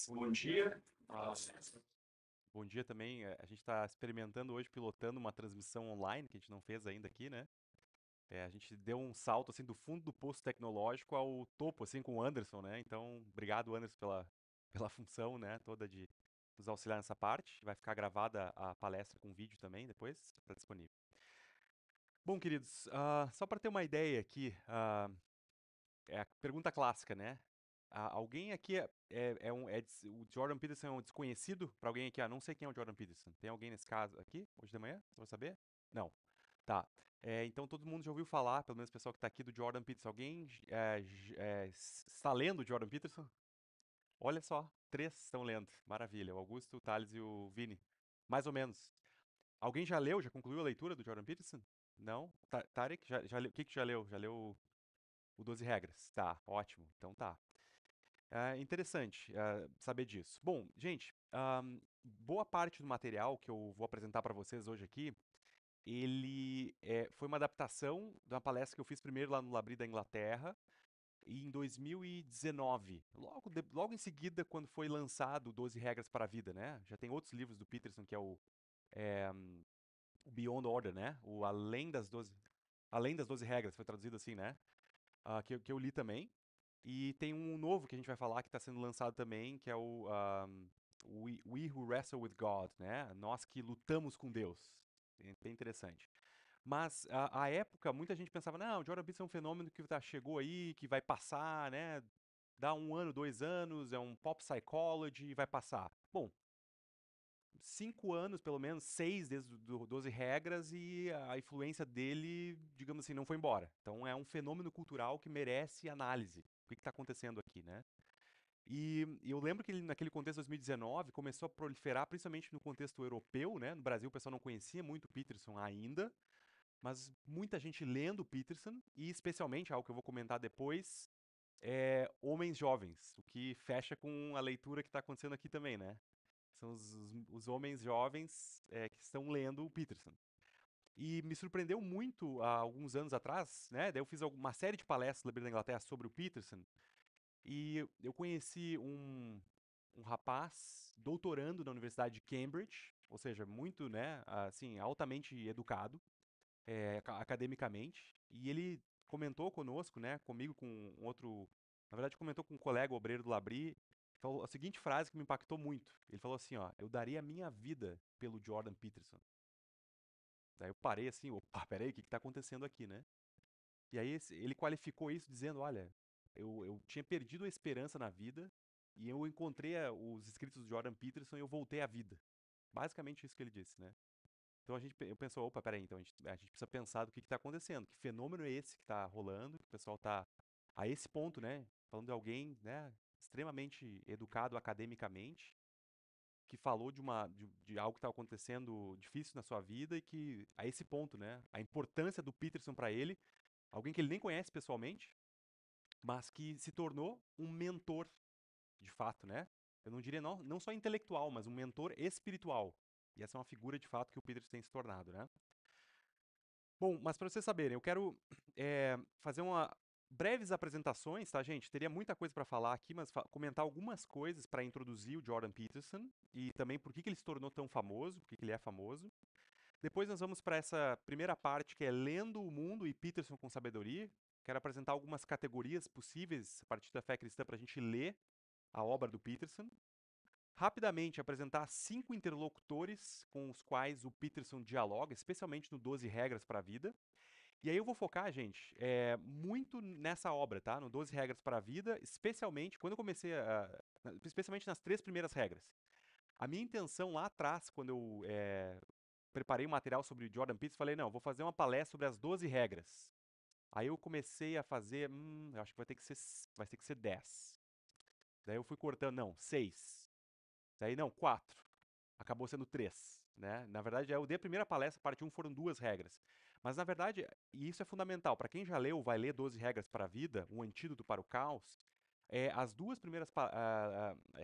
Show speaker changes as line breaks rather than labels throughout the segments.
Bom dia.
Bom dia também. A gente está experimentando hoje, pilotando uma transmissão online, que a gente não fez ainda aqui, né? A gente deu um salto, assim, do fundo do poço tecnológico ao topo, assim, com o Anderson, né? Então, obrigado, Anderson, pela função, né, toda de nos auxiliar nessa parte. Vai ficar gravada a palestra com vídeo também, depois, está disponível. Bom, queridos, só para ter uma ideia aqui, é a pergunta clássica, né? Alguém aqui o Jordan Peterson é um desconhecido para alguém aqui? Não sei quem é o Jordan Peterson. Tem alguém nesse caso aqui hoje de manhã? Você vai saber? Não. Tá. Então todo mundo já ouviu falar, pelo menos o pessoal que está aqui, do Jordan Peterson. Alguém está lendo o Jordan Peterson? Olha só, 3 estão lendo. Maravilha. O Augusto, o Thales e o Vini. Mais ou menos. Alguém já leu, já concluiu a leitura do Jordan Peterson? Não? Tarek, já leu, o que já leu? Já leu o 12 Regras? Tá, ótimo. Então tá. Interessante saber disso. Bom, gente, boa parte do material que eu vou apresentar para vocês hoje aqui, ele foi uma adaptação de uma palestra que eu fiz primeiro lá no Labri da Inglaterra, e em 2019, logo em seguida, quando foi lançado o 12 Regras para a Vida, né? Já tem outros livros do Peterson, que é o Beyond Order, né? O Além das 12 Regras, foi traduzido assim, né? Que eu li também. E tem um novo que a gente vai falar que está sendo lançado também, que é o We Who Wrestle with God, né? Nós que lutamos com Deus. Bem interessante. Mas à época, muita gente pensava, não, o Jordan Peterson é um fenômeno que chegou aí, que vai passar, né? Dá 1 ano, 2 anos, é um pop psychology, vai passar. Bom, 5 anos, pelo menos, 6 desde do 12 regras, e a influência dele, digamos assim, não foi embora. Então é um fenômeno cultural que merece análise. O que está acontecendo aqui, né? E eu lembro que naquele contexto de 2019 começou a proliferar, principalmente no contexto europeu, né? No Brasil o pessoal não conhecia muito o Peterson ainda, mas muita gente lendo o Peterson, e especialmente, algo que eu vou comentar depois, homens jovens, o que fecha com a leitura que está acontecendo aqui também, né? São os homens jovens que estão lendo o Peterson. E me surpreendeu muito há alguns anos atrás, né? Daí eu fiz uma série de palestras na da Inglaterra sobre o Peterson, e eu conheci um rapaz doutorando na Universidade de Cambridge, ou seja, muito, né, assim, altamente educado, academicamente, e ele comentou conosco, né, comigo, com um outro, na verdade comentou com um colega obreiro do Labri, falou a seguinte frase que me impactou muito. Ele falou assim, ó: eu daria a minha vida pelo Jordan Peterson. Daí eu parei assim, opa, peraí, o que está acontecendo aqui, né? E aí ele qualificou isso dizendo, olha, eu tinha perdido a esperança na vida, e eu encontrei os escritos do Jordan Peterson e eu voltei à vida. Basicamente isso que ele disse, né? Então eu pensou, opa, peraí, então a gente precisa pensar do que está acontecendo, que fenômeno é esse que está rolando, que o pessoal está a esse ponto, né? Falando de alguém, né, extremamente educado academicamente, que falou de algo que estava acontecendo difícil na sua vida, e que a esse ponto, né, a importância do Peterson para ele, alguém que ele nem conhece pessoalmente, mas que se tornou um mentor, de fato, né? Eu não diria não só intelectual, mas um mentor espiritual. E essa é uma figura, de fato, que o Peterson tem se tornado, né? Bom, mas para vocês saberem, eu quero fazer breves apresentações, tá, gente? Teria muita coisa para falar aqui, mas comentar algumas coisas para introduzir o Jordan Peterson e também por que ele se tornou tão famoso, por que ele é famoso. Depois nós vamos para essa primeira parte, que é Lendo o Mundo e Peterson com Sabedoria. Quero apresentar algumas categorias possíveis a partir da fé cristã para a gente ler a obra do Peterson. Rapidamente apresentar 5 interlocutores com os quais o Peterson dialoga, especialmente no 12 Regras para a Vida. E aí eu vou focar, gente, muito nessa obra, tá? No 12 Regras para a Vida, especialmente quando eu comecei especialmente nas 3 primeiras regras. A minha intenção lá atrás, quando eu preparei o material sobre o Jordan Peterson, falei, não, vou fazer uma palestra sobre as 12 regras. Aí eu comecei a fazer, eu acho que vai ter que ser 10. Daí eu fui cortando, não, 6. Daí não, 4. Acabou sendo 3, né? Na verdade, eu dei a primeira palestra, parte 1 foram 2 regras. Mas na verdade, e isso é fundamental, para quem já leu, vai ler 12 regras para a vida, um antídoto para o caos, as 2 primeiras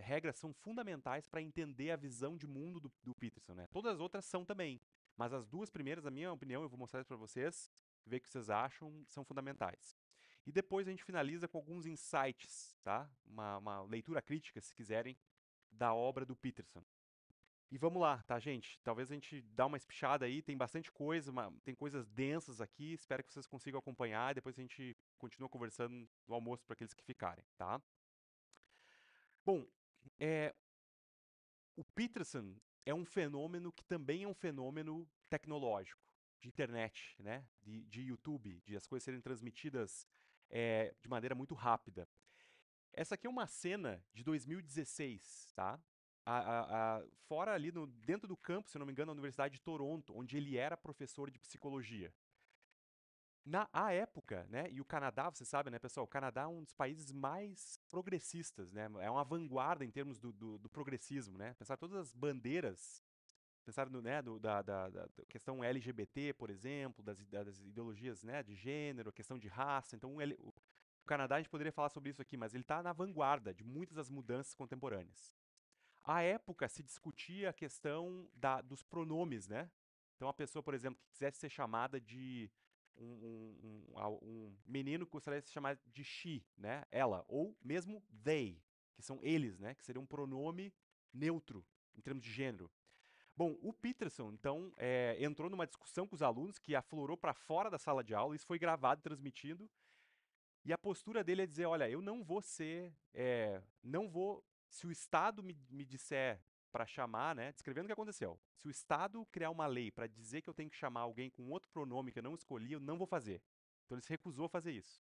regras são fundamentais para entender a visão de mundo do Peterson, né? Todas as outras são também, mas as 2 primeiras, na minha opinião, eu vou mostrar para vocês, ver o que vocês acham, são fundamentais. E depois a gente finaliza com alguns insights, tá? Uma leitura crítica, se quiserem, da obra do Peterson. E vamos lá, tá, gente? Talvez a gente dá uma espichada aí, tem bastante coisa, tem coisas densas aqui, espero que vocês consigam acompanhar, depois a gente continua conversando no almoço para aqueles que ficarem, tá? Bom, é, o Peterson é um fenômeno que também é um fenômeno tecnológico, de internet, né? De YouTube, de as coisas serem transmitidas de maneira muito rápida. Essa aqui é uma cena de 2016, tá? Fora ali dentro do campus, se eu não me engano, da Universidade de Toronto, onde ele era professor de psicologia. À época, né, e o Canadá, você sabe, né, pessoal, o Canadá é um dos países mais progressistas, né, é uma vanguarda em termos do progressismo, né, pensar todas as bandeiras, pensar no, né, da questão LGBT, por exemplo, das ideologias, né, de gênero, a questão de raça, então o Canadá a gente poderia falar sobre isso aqui, mas ele está na vanguarda de muitas das mudanças contemporâneas. À época se discutia a questão dos pronomes, né? Então a pessoa, por exemplo, que quisesse ser chamada de um menino que gostaria de ser chamado de she, né? Ela, ou mesmo they, que são eles, né? Que seria um pronome neutro em termos de gênero. Bom, o Peterson, então, entrou numa discussão com os alunos que aflorou para fora da sala de aula, isso foi gravado e transmitido, e a postura dele é dizer, olha, eu não vou ser, não vou, se o Estado me disser para chamar, né, descrevendo o que aconteceu, se o Estado criar uma lei para dizer que eu tenho que chamar alguém com outro pronome que eu não escolhi, eu não vou fazer. Então ele se recusou a fazer isso.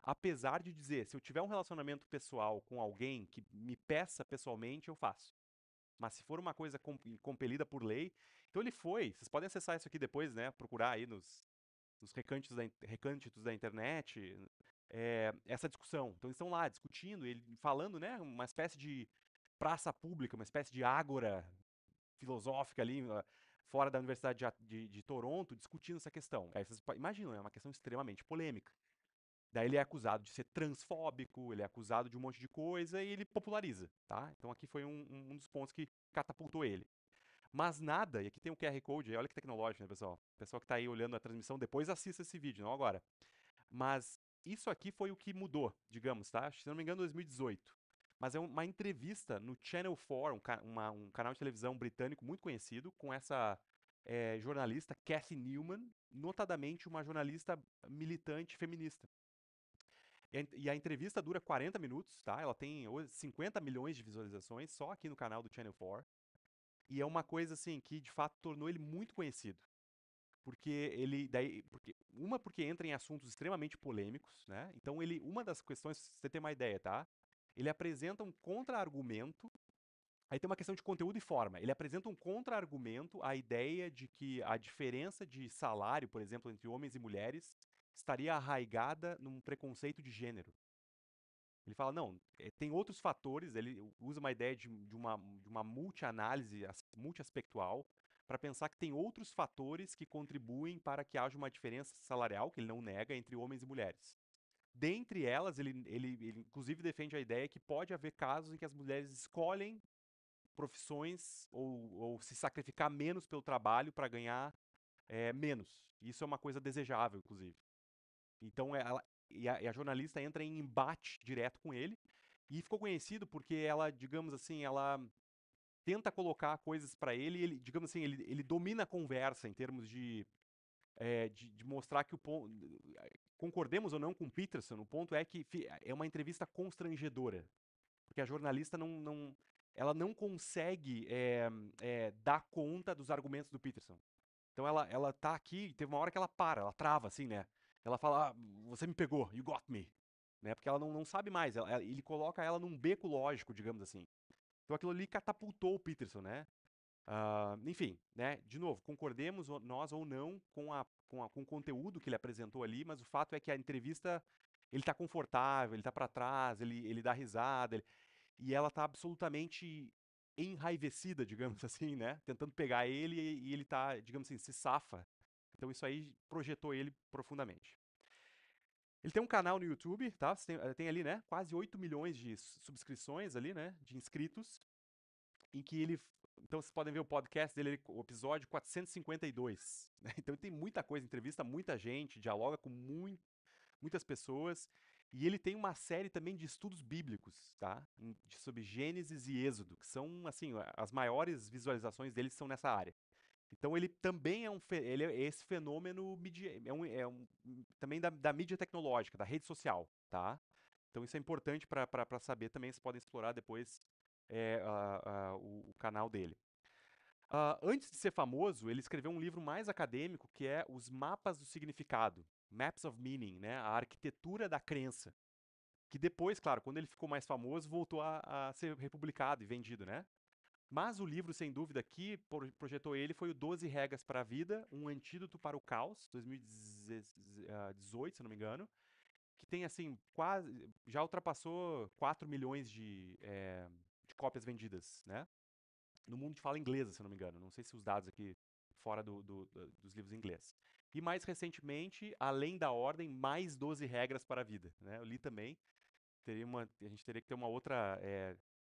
Apesar de dizer, se eu tiver um relacionamento pessoal com alguém que me peça pessoalmente, eu faço. Mas se for uma coisa compelida por lei, então ele foi, vocês podem acessar isso aqui depois, né, procurar aí nos recântitos da internet, essa discussão. Então eles estão lá discutindo, ele falando, né, uma espécie de praça pública, uma espécie de ágora filosófica ali fora da Universidade de Toronto, discutindo essa questão. Aí vocês imaginam, é uma questão extremamente polêmica. Daí ele é acusado de ser transfóbico, ele é acusado de um monte de coisa e ele populariza, tá? Então aqui foi um dos pontos que catapultou ele. Mas nada, e aqui tem o QR Code, olha que tecnológico, né, pessoal? O pessoal que está aí olhando a transmissão, depois assista esse vídeo, não agora. Mas isso aqui foi o que mudou, digamos, tá? Se não me engano, 2018. Mas é uma entrevista no Channel 4, um canal de televisão britânico muito conhecido, com essa jornalista Cathy Newman, notadamente uma jornalista militante feminista. E a entrevista dura 40 minutos, tá? Ela tem 50 milhões de visualizações só aqui no canal do Channel 4. E é uma coisa assim que de fato tornou ele muito conhecido. Porque porque entra em assuntos extremamente polêmicos, né? Então uma das questões, pra você ter uma ideia, tá? Ele apresenta um contra-argumento. Aí tem uma questão de conteúdo e forma. Ele apresenta um contra-argumento à ideia de que a diferença de salário, por exemplo, entre homens e mulheres, estaria arraigada num preconceito de gênero. Ele fala, não, tem outros fatores, ele usa uma ideia de uma multi-análise, multi-aspectual, para pensar que tem outros fatores que contribuem para que haja uma diferença salarial, que ele não nega, entre homens e mulheres. Dentre elas, ele inclusive defende a ideia que pode haver casos em que as mulheres escolhem profissões ou se sacrificar menos pelo trabalho para ganhar menos. Isso é uma coisa desejável, inclusive. Então e a jornalista entra em embate direto com ele e ficou conhecido porque ela, digamos assim, ela tenta colocar coisas para ele, e ele, digamos assim, ele domina a conversa em termos de mostrar que o ponto, concordemos ou não com o Peterson, o ponto é que é uma entrevista constrangedora, porque a jornalista ela não consegue dar conta dos argumentos do Peterson. Então ela tá aqui, teve uma hora que ela para, ela trava assim, né? Ela fala, você me pegou, you got me. Né? Porque ela não sabe mais, ele coloca ela num beco lógico, digamos assim. Então aquilo ali catapultou o Peterson, né? Enfim, né? De novo, concordemos nós ou não com o conteúdo que ele apresentou ali, mas o fato é que a entrevista, ele tá confortável, ele tá para trás, ele dá risada, e ela tá absolutamente enraivecida, digamos assim, né? Tentando pegar ele e ele tá, digamos assim, se safa. Então isso aí projetou ele profundamente. Ele tem um canal no YouTube, tá? Tem ali, né? Quase 8 milhões de subscrições ali, né? De inscritos. Em que ele. Então vocês podem ver o podcast dele, o episódio 452. Né? Então ele tem muita coisa, entrevista muita gente, dialoga com muitas pessoas. E ele tem uma série também de estudos bíblicos, tá? Sobre Gênesis e Êxodo, que são, assim, as maiores visualizações dele são nessa área. Então ele também é ele é esse fenômeno também da mídia tecnológica, da rede social, tá? Então isso é importante para saber também, vocês podem explorar depois o canal dele. Antes de ser famoso, ele escreveu um livro mais acadêmico que é Os Mapas do Significado, Maps of Meaning, né? A arquitetura da crença. Que depois, claro, quando ele ficou mais famoso, voltou a ser republicado e vendido, né? Mas o livro, sem dúvida, que projetou ele foi o 12 Regras para a Vida, um Antídoto para o Caos, 2018, se não me engano, que tem, assim, quase, já ultrapassou 4 milhões de cópias vendidas, né? No mundo de fala inglesa, se não me engano. Não sei se os dados aqui fora dos livros em inglês. E mais recentemente, Além da Ordem, mais 12 Regras para a Vida, né? Eu li também. A gente teria que ter uma outra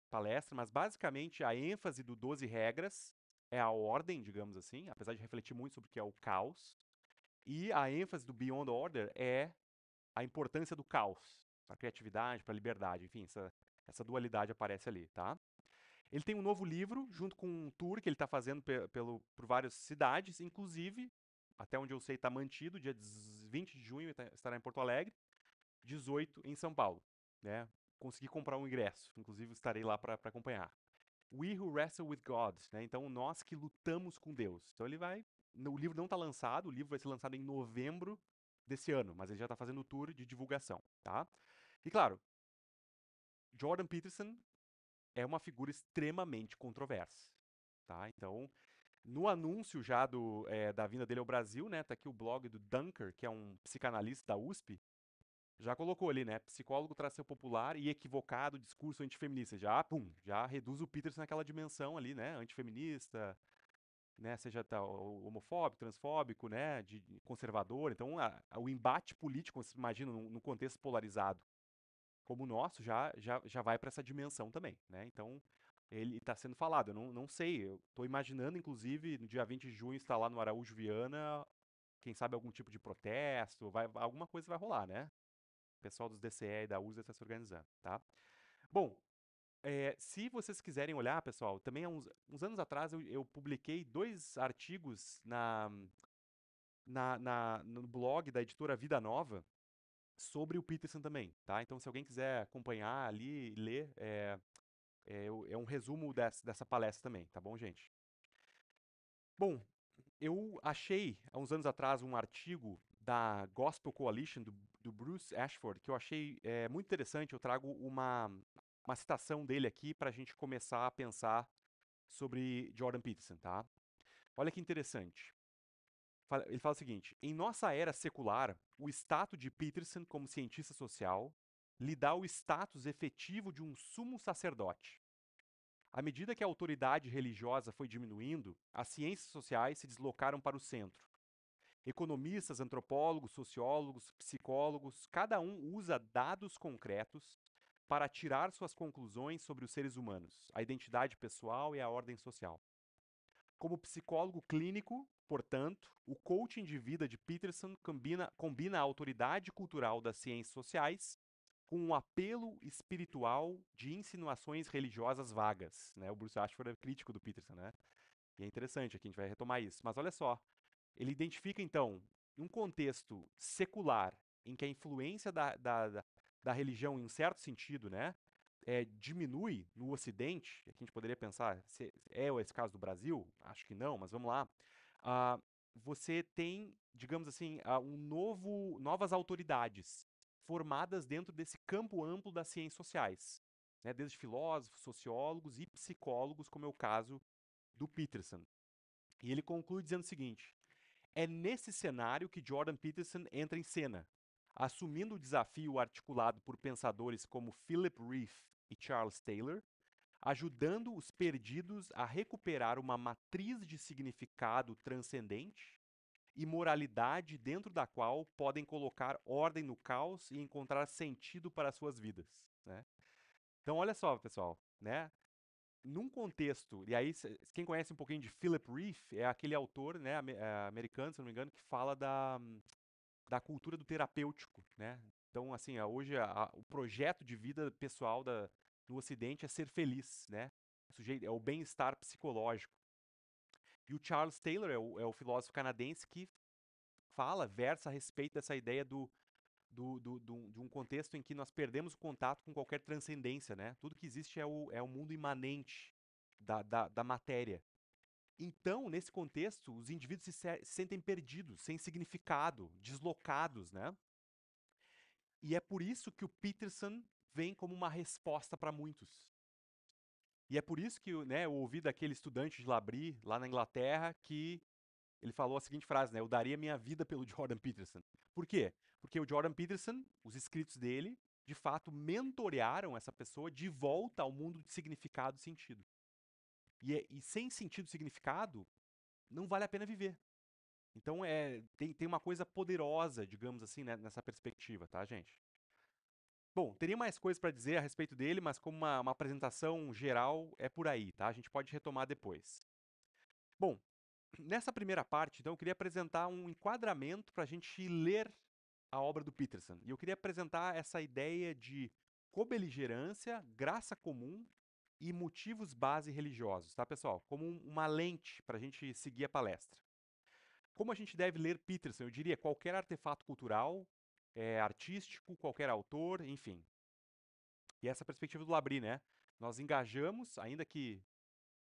palestra, mas basicamente a ênfase do 12 regras é a ordem, digamos assim, apesar de refletir muito sobre o que é o caos. E a ênfase do Beyond Order é a importância do caos para a criatividade, para a liberdade, enfim, essa dualidade aparece ali, tá? Ele tem um novo livro, junto com um tour que ele está fazendo por várias cidades, inclusive, até onde eu sei, está mantido, dia 20 de junho estará em Porto Alegre, 18 em São Paulo, né? Consegui comprar um ingresso, inclusive estarei lá para acompanhar. We Who Wrestle with God, né? Então, nós que lutamos com Deus. Então, o livro não está lançado, o livro vai ser lançado em novembro desse ano, mas ele já está fazendo o tour de divulgação, tá? E claro, Jordan Peterson é uma figura extremamente controversa, tá? Então, no anúncio já da vinda dele ao Brasil, né? Tá aqui o blog do Dunker, que é um psicanalista da USP, já colocou ali, né? Psicólogo traz seu popular e equivocado discurso antifeminista. Já, pum, já reduz o Peterson naquela dimensão ali, né? Antifeminista, né? Seja homofóbico, transfóbico, né? De conservador. Então, o embate político, você imagina, num contexto polarizado como o nosso, já vai para essa dimensão também, né? Então, ele está sendo falado. Eu não sei, eu estou imaginando, inclusive, no dia 20 de junho, estar lá no Araújo Viana, quem sabe algum tipo de protesto, alguma coisa vai rolar, né? O pessoal dos DCE e da USA está se organizando, tá? Bom, se vocês quiserem olhar, pessoal, também há uns anos atrás eu publiquei 2 artigos no blog da editora Vida Nova sobre o Peterson também, tá? Então, se alguém quiser acompanhar ali e ler, é um resumo dessa palestra também, tá bom, gente? Bom, eu achei, há uns anos atrás, um artigo da Gospel Coalition, do Bruce Ashford, que eu achei muito interessante. Eu trago uma citação dele aqui para a gente começar a pensar sobre Jordan Peterson, tá? Olha que interessante. Ele fala o seguinte: em nossa era secular, o status de Peterson como cientista social lhe dá o status efetivo de um sumo sacerdote. À medida que a autoridade religiosa foi diminuindo, as ciências sociais se deslocaram para o centro. Economistas, antropólogos, sociólogos, psicólogos, cada um usa dados concretos para tirar suas conclusões sobre os seres humanos, a identidade pessoal e a ordem social. Como psicólogo clínico, portanto, o coaching de vida de Peterson combina a autoridade cultural das ciências sociais com um apelo espiritual de insinuações religiosas vagas, né? O Bruce Ashford é crítico do Peterson, né? E é interessante, aqui a gente vai retomar isso. Mas olha só, ele identifica, então, um contexto secular em que a influência da religião, em um certo sentido, né, diminui no Ocidente, aqui a gente poderia pensar, se é esse caso do Brasil? Acho que não, mas vamos lá. Ah, você tem, digamos assim, novas autoridades formadas dentro desse campo amplo das ciências sociais, né, desde filósofos, sociólogos e psicólogos, como é o caso do Peterson. E ele conclui dizendo o seguinte: é nesse cenário que Jordan Peterson entra em cena, assumindo o desafio articulado por pensadores como Philip Rieff e Charles Taylor, ajudando os perdidos a recuperar uma matriz de significado transcendente e moralidade dentro da qual podem colocar ordem no caos e encontrar sentido para suas vidas, né? Então, olha só, pessoal, né? Num contexto, e aí quem conhece um pouquinho de Philip Rieff é aquele autor, né, americano, se não me engano, que fala da cultura do terapêutico, né? Então, assim, hoje o projeto de vida pessoal no Ocidente é ser feliz, né? O sujeito, é o bem-estar psicológico. E o Charles Taylor é o filósofo canadense que versa a respeito dessa ideia de um contexto em que nós perdemos o contato com qualquer transcendência, né? Tudo que existe é o mundo imanente da matéria. Então, nesse contexto, os indivíduos se sentem perdidos, sem significado, deslocados, né? E é por isso que o Peterson vem como uma resposta para muitos. E é por isso que, né, eu ouvi daquele estudante de Labrie, lá na Inglaterra, que ele falou a seguinte frase, né? Eu daria minha vida pelo Jordan Peterson. Por quê? Porque o Jordan Peterson, os escritos dele, de fato, mentorearam essa pessoa de volta ao mundo de significado e sentido. E sem sentido e significado, não vale a pena viver. Então, tem uma coisa poderosa, digamos assim, né, nessa perspectiva, tá, gente? Bom, teria mais coisas para dizer a respeito dele, mas como uma apresentação geral, é por aí, tá? A gente pode retomar depois. Bom, nessa primeira parte, então, eu queria apresentar um enquadramento para a gente ler a obra do Peterson. E eu queria apresentar essa ideia de cobeligerância, graça comum e motivos base religiosos, tá, pessoal? Como uma lente para a gente seguir a palestra. Como a gente deve ler Peterson? Eu diria qualquer artefato cultural, artístico, qualquer autor, enfim. E essa perspectiva do Labrie, né? Nós engajamos, ainda que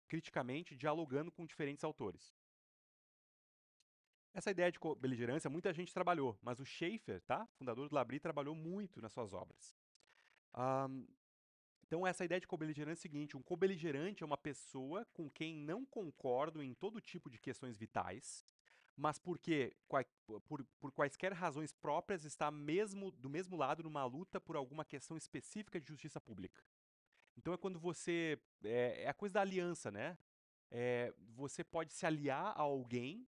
criticamente, dialogando com diferentes autores. Essa ideia de beligerância, muita gente trabalhou, mas o Schaeffer, tá? Fundador do Labrie, trabalhou muito nas suas obras. Então, essa ideia de cobeligerância é o seguinte: um cobeligerante é uma pessoa com quem não concordo em todo tipo de questões vitais, mas porque, por quaisquer razões próprias, está do mesmo lado numa luta por alguma questão específica de justiça pública. Então, é quando você. É a coisa da aliança, né? Você pode se aliar a alguém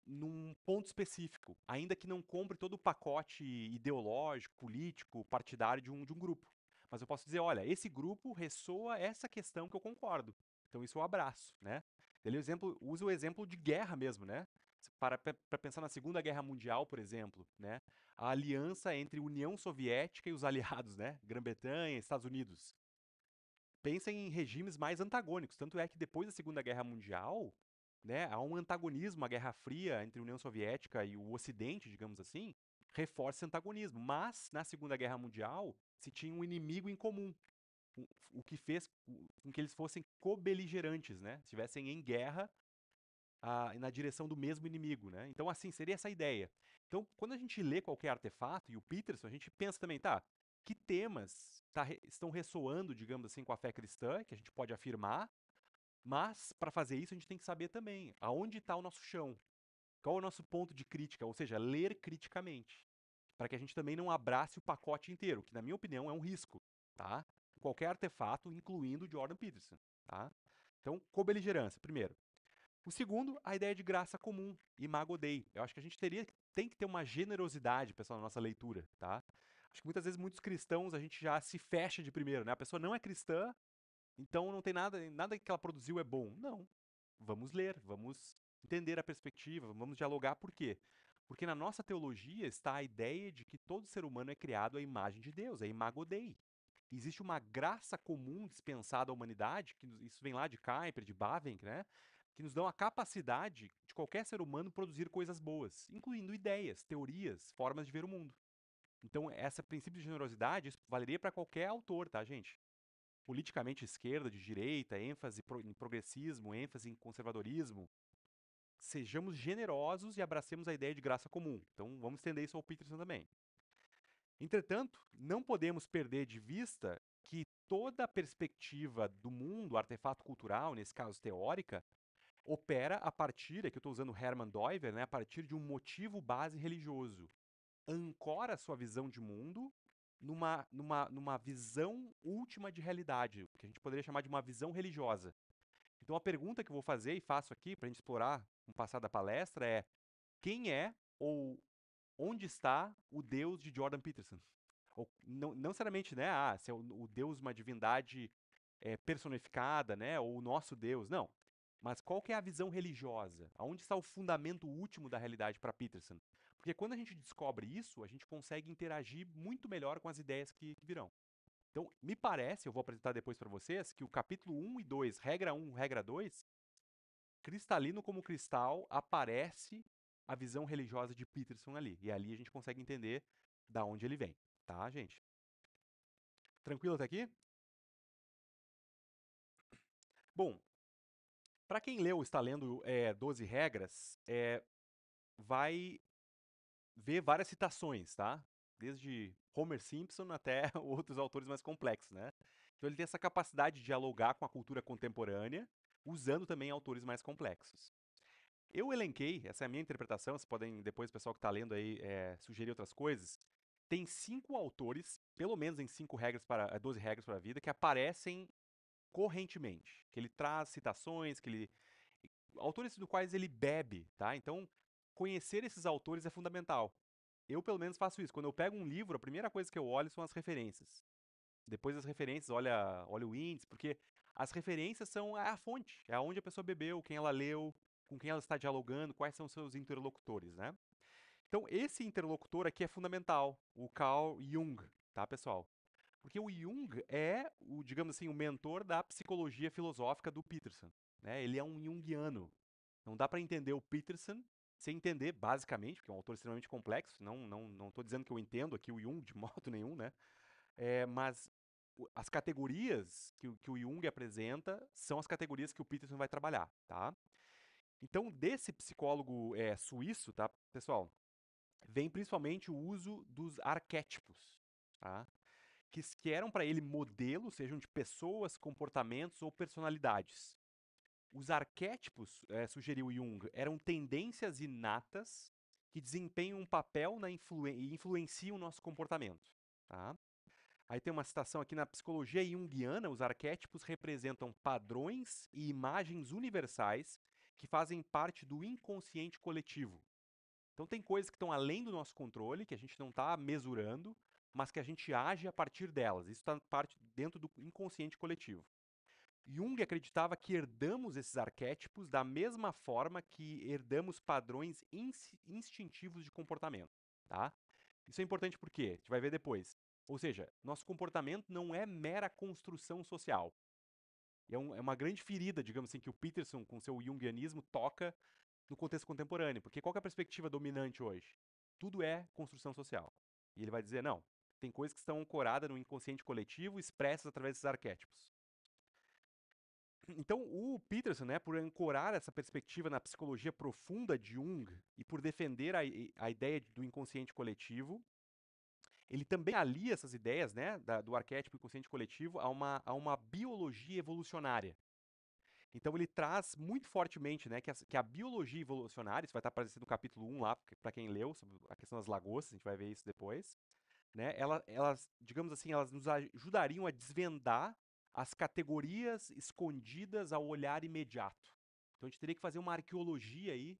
num ponto específico, ainda que não compre todo o pacote ideológico, político, partidário de um grupo. Mas eu posso dizer, olha, esse grupo ressoa essa questão que eu concordo. Então isso eu abraço, né? Ele usa o exemplo de guerra mesmo, né? Para pensar na Segunda Guerra Mundial, por exemplo, né? A aliança entre União Soviética e os aliados, né? Grã-Bretanha, Estados Unidos. Pensem em regimes mais antagônicos. Tanto é que depois da Segunda Guerra Mundial, né, há um antagonismo, a Guerra Fria entre a União Soviética e o Ocidente, digamos assim, reforça esse antagonismo. Mas, na Segunda Guerra Mundial, se tinha um inimigo em comum, o que fez com que eles fossem cobeligerantes, né? Estivessem em guerra na direção do mesmo inimigo, né? Então, assim, seria essa a ideia. Então, quando a gente lê qualquer artefato, e o Peterson, a gente pensa também, tá, que temas estão ressoando, digamos assim, com a fé cristã, que a gente pode afirmar, mas, para fazer isso, a gente tem que saber também aonde está o nosso chão, qual é o nosso ponto de crítica, ou seja, ler criticamente, para que a gente também não abrace o pacote inteiro, que, na minha opinião, é um risco, tá? Qualquer artefato, incluindo o Jordan Peterson, tá? Então, cobeligerância, primeiro. O segundo, a ideia de graça comum, imago Dei. Eu acho que a gente tem que ter uma generosidade, pessoal, na nossa leitura, tá? Acho que muitas vezes muitos cristãos a gente já se fecha de primeiro, né? A pessoa não é cristã, então não tem nada que ela produziu é bom. Não. Vamos ler, vamos entender a perspectiva, vamos dialogar por quê? Porque na nossa teologia está a ideia de que todo ser humano é criado à imagem de Deus, é imago Dei. Existe uma graça comum dispensada à humanidade, isso vem lá de Kuyper, de Bavinck, né? Que nos dão a capacidade de qualquer ser humano produzir coisas boas, incluindo ideias, teorias, formas de ver o mundo. Então, esse princípio de generosidade, isso valeria para qualquer autor, tá, gente? Politicamente esquerda, de direita, ênfase em progressismo, ênfase em conservadorismo. Sejamos generosos e abracemos a ideia de graça comum. Então, vamos estender isso ao Peterson também. Entretanto, não podemos perder de vista que toda a perspectiva do mundo, artefato cultural, nesse caso teórica, opera a partir, aqui eu estou usando Hermann Doiver, né, a partir de um motivo base religioso. Ancora a sua visão de mundo numa visão última de realidade, que a gente poderia chamar de uma visão religiosa. Então a pergunta que eu vou fazer e faço aqui para a gente explorar no passado da palestra é: quem é ou onde está o Deus de Jordan Peterson? Ou, não necessariamente, né? Se é o Deus uma divindade personificada, né? Ou o nosso Deus. Não. Mas qual que é a visão religiosa? Aonde está o fundamento último da realidade para Peterson? Porque quando a gente descobre isso, a gente consegue interagir muito melhor com as ideias que virão. Então, me parece, eu vou apresentar depois para vocês, que o capítulo 1 e 2, regra 1, regra 2, cristalino como cristal, aparece a visão religiosa de Peterson ali. E ali a gente consegue entender da onde ele vem, tá, gente? Tranquilo até aqui? Bom, para quem leu, está lendo 12 regras, vai ver várias citações, tá? Desde Homer Simpson até outros autores mais complexos, né? Então ele tem essa capacidade de dialogar com a cultura contemporânea, usando também autores mais complexos. Eu elenquei, essa é a minha interpretação, vocês podem, depois o pessoal que está lendo aí, sugerir outras coisas. Tem 5 autores, pelo menos em 5 regras para 12 regras para a vida, que aparecem correntemente, que ele traz citações, autores dos quais ele bebe, tá? Então, conhecer esses autores é fundamental. Eu, pelo menos, faço isso. Quando eu pego um livro, a primeira coisa que eu olho são as referências. Depois das referências, olha o índice, porque as referências são a fonte, é onde a pessoa bebeu, quem ela leu, com quem ela está dialogando, quais são os seus interlocutores, né? Então, esse interlocutor aqui é fundamental, o Carl Jung, tá, pessoal? Porque o Jung é, digamos assim, o mentor da psicologia filosófica do Peterson, né? Ele é um Jungiano. Não dá para entender o Peterson sem entender, basicamente, porque é um autor extremamente complexo. Não estou dizendo que eu entendo aqui o Jung de modo nenhum, né? Mas as categorias que o Jung apresenta são as categorias que o Peterson vai trabalhar, tá? Então, desse psicólogo suíço, tá, pessoal, vem principalmente o uso dos arquétipos, tá? Que eram para ele modelos, sejam de pessoas, comportamentos ou personalidades. Os arquétipos, sugeriu Jung, eram tendências inatas que desempenham um papel e influenciam o nosso comportamento. Tá? Aí tem uma citação aqui na psicologia junguiana: os arquétipos representam padrões e imagens universais que fazem parte do inconsciente coletivo. Então tem coisas que estão além do nosso controle, que a gente não está mesurando, mas que a gente age a partir delas. Isso está dentro do inconsciente coletivo. Jung acreditava que herdamos esses arquétipos da mesma forma que herdamos padrões instintivos de comportamento, tá? Isso é importante porque a gente vai ver depois. Ou seja, nosso comportamento não é mera construção social. É uma grande ferida, digamos assim, que o Peterson, com seu jungianismo, toca no contexto contemporâneo. Porque qual que é a perspectiva dominante hoje? Tudo é construção social. E ele vai dizer, não, tem coisas que estão ancoradas no inconsciente coletivo, expressas através desses arquétipos. Então, o Peterson, né, por ancorar essa perspectiva na psicologia profunda de Jung e por defender a ideia do inconsciente coletivo, ele também alia essas ideias, né, do arquétipo inconsciente coletivo a uma biologia evolucionária. Então, ele traz muito fortemente, né, que a biologia evolucionária, isso vai estar aparecendo no capítulo 1 lá, para quem leu, sobre a questão das lagostas, a gente vai ver isso depois, né, elas, digamos assim, elas nos ajudariam a desvendar as categorias escondidas ao olhar imediato. Então a gente teria que fazer uma arqueologia aí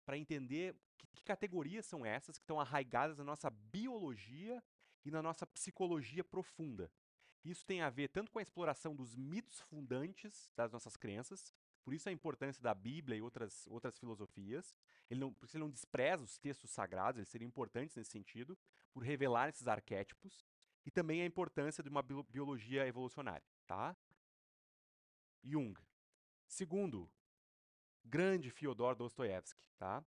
para entender que categorias são essas que estão arraigadas na nossa biologia e na nossa psicologia profunda. Isso tem a ver tanto com a exploração dos mitos fundantes das nossas crenças, por isso a importância da Bíblia e outras filosofias. Por isso ele não despreza os textos sagrados, eles seriam importantes nesse sentido, por revelar esses arquétipos, e também a importância de uma biologia evolucionária, tá? Jung. Segundo, grande Fyodor Dostoiévski, tá?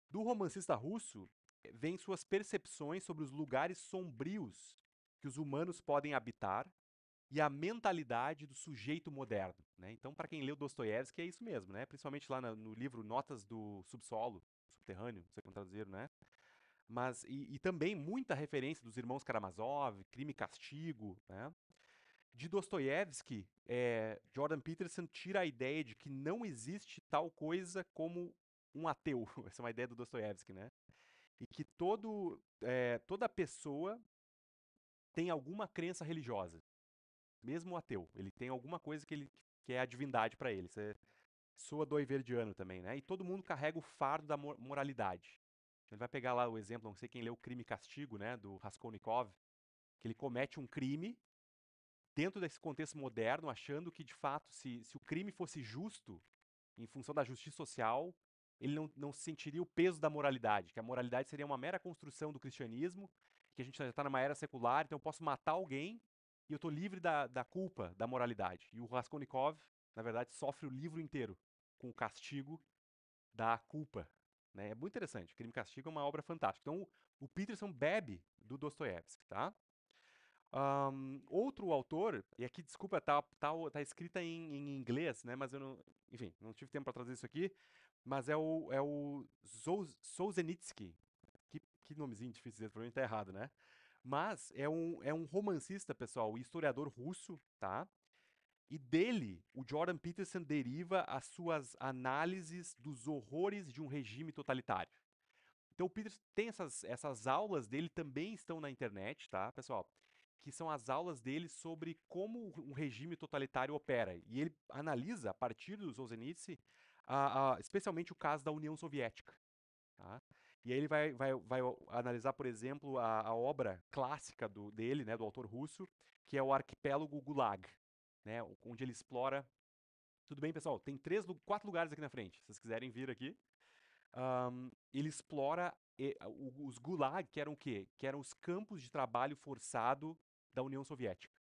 Do romancista russo vêm suas percepções sobre os lugares sombrios que os humanos podem habitar e a mentalidade do sujeito moderno, né? Então, para quem leu Dostoiévski, é isso mesmo, né? Principalmente lá no livro Notas do Subsolo, Subterrâneo, não sei como traduzir, né? Mas, e também muita referência dos irmãos Karamazov, Crime e Castigo, né? De Dostoiévski, Jordan Peterson tira a ideia de que não existe tal coisa como um ateu. Essa é uma ideia do Dostoiévski, né? E que toda pessoa tem alguma crença religiosa, mesmo o ateu. Ele tem alguma coisa que é a divindade para ele. Isso soa doiverdiano também, né? E todo mundo carrega o fardo da moralidade. Ele vai pegar lá o exemplo, não sei quem leu Crime e Castigo, né, do Raskolnikov, que ele comete um crime dentro desse contexto moderno, achando que, de fato, se o crime fosse justo, em função da justiça social, ele não sentiria o peso da moralidade, que a moralidade seria uma mera construção do cristianismo, que a gente já está numa era secular, então eu posso matar alguém e eu estou livre da culpa da moralidade. E o Raskolnikov, na verdade, sofre o livro inteiro com o castigo da culpa. Né? É muito interessante. Crime e Castigo é uma obra fantástica. Então, o Peterson bebe do Dostoiévski, tá? Outro autor, e aqui, desculpa, tá escrita em inglês, né? Mas eu não, enfim, não tive tempo para traduzir isso aqui. Mas é o Solzhenitsyn. Que nomezinho difícil de dizer, provavelmente tá errado, né? Mas é um romancista, pessoal, e historiador russo, tá? E dele, o Jordan Peterson deriva as suas análises dos horrores de um regime totalitário. Então o Peterson tem essas aulas dele também estão na internet, tá, pessoal? Que são as aulas dele sobre como um regime totalitário opera. E ele analisa, a partir do Solzhenitsyn, especialmente o caso da União Soviética. Tá? E aí ele vai analisar, por exemplo, a obra clássica dele, né, do autor russo, que é o Arquipélago Gulag, né, onde ele explora. Tudo bem, pessoal? Tem 4 lugares aqui na frente, se vocês quiserem vir aqui. Ele explora os Gulag, que eram o quê? Que eram os campos de trabalho forçado da União Soviética.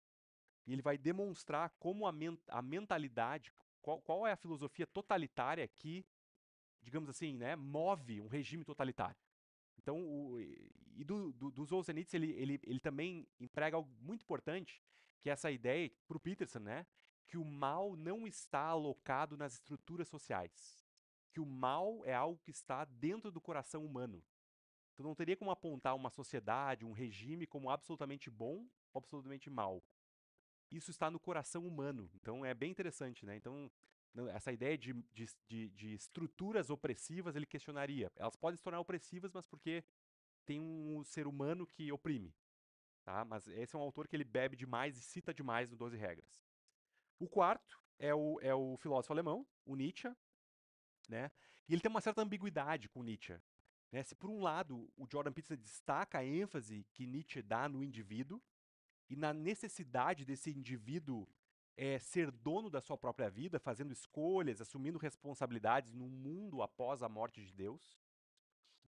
E ele vai demonstrar como a mentalidade, qual é a filosofia totalitária que, digamos assim, né, move um regime totalitário. Então, do Solzhenitsyn, ele também emprega algo muito importante, que é essa ideia, para o Peterson, né, que o mal não está alocado nas estruturas sociais. Que o mal é algo que está dentro do coração humano. Então não teria como apontar uma sociedade, um regime como absolutamente bom ou absolutamente mal. Isso está no coração humano. Então é bem interessante, né? Então, essa ideia de estruturas opressivas ele questionaria. Elas podem se tornar opressivas, mas porque tem um ser humano que oprime. Tá? Mas esse é um autor que ele bebe demais e cita demais no 12 Regras. O quarto é o filósofo alemão, o Nietzsche, né? E ele tem uma certa ambiguidade com Nietzsche. Né? Se por um lado o Jordan Peterson destaca a ênfase que Nietzsche dá no indivíduo e na necessidade desse indivíduo ser dono da sua própria vida, fazendo escolhas, assumindo responsabilidades no mundo após a morte de Deus,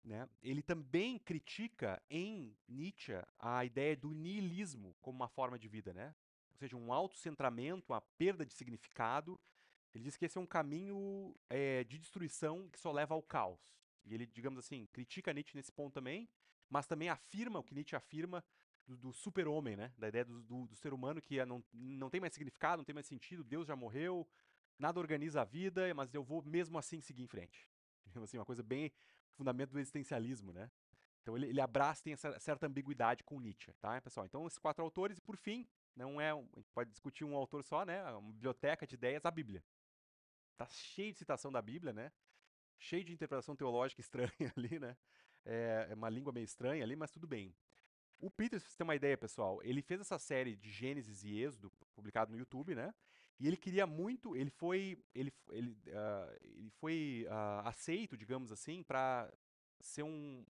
né? Ele também critica em Nietzsche a ideia do niilismo como uma forma de vida, né? Ou seja, um autocentramento, uma perda de significado. Ele diz que esse é um caminho de destruição que só leva ao caos. E ele, digamos assim, critica Nietzsche nesse ponto também, mas também afirma o que Nietzsche afirma do super-homem, né? Da ideia do ser humano que não tem mais significado, não tem mais sentido, Deus já morreu, nada organiza a vida, mas eu vou mesmo assim seguir em frente. Assim, uma coisa bem fundamento do existencialismo, né? Então ele abraça, tem essa certa ambiguidade com Nietzsche, tá, pessoal? Então esses 4 autores, e por fim, não é, a gente pode discutir um autor só, né? Uma biblioteca de ideias, a Bíblia. Tá cheio de citação da Bíblia, né? Cheio de interpretação teológica estranha ali, né? É uma língua meio estranha ali, mas tudo bem. O Peter, pra você ter uma ideia, pessoal, ele fez essa série de Gênesis e Êxodo, publicado no YouTube, né? E ele queria muito, ele foi aceito, digamos assim, para ser como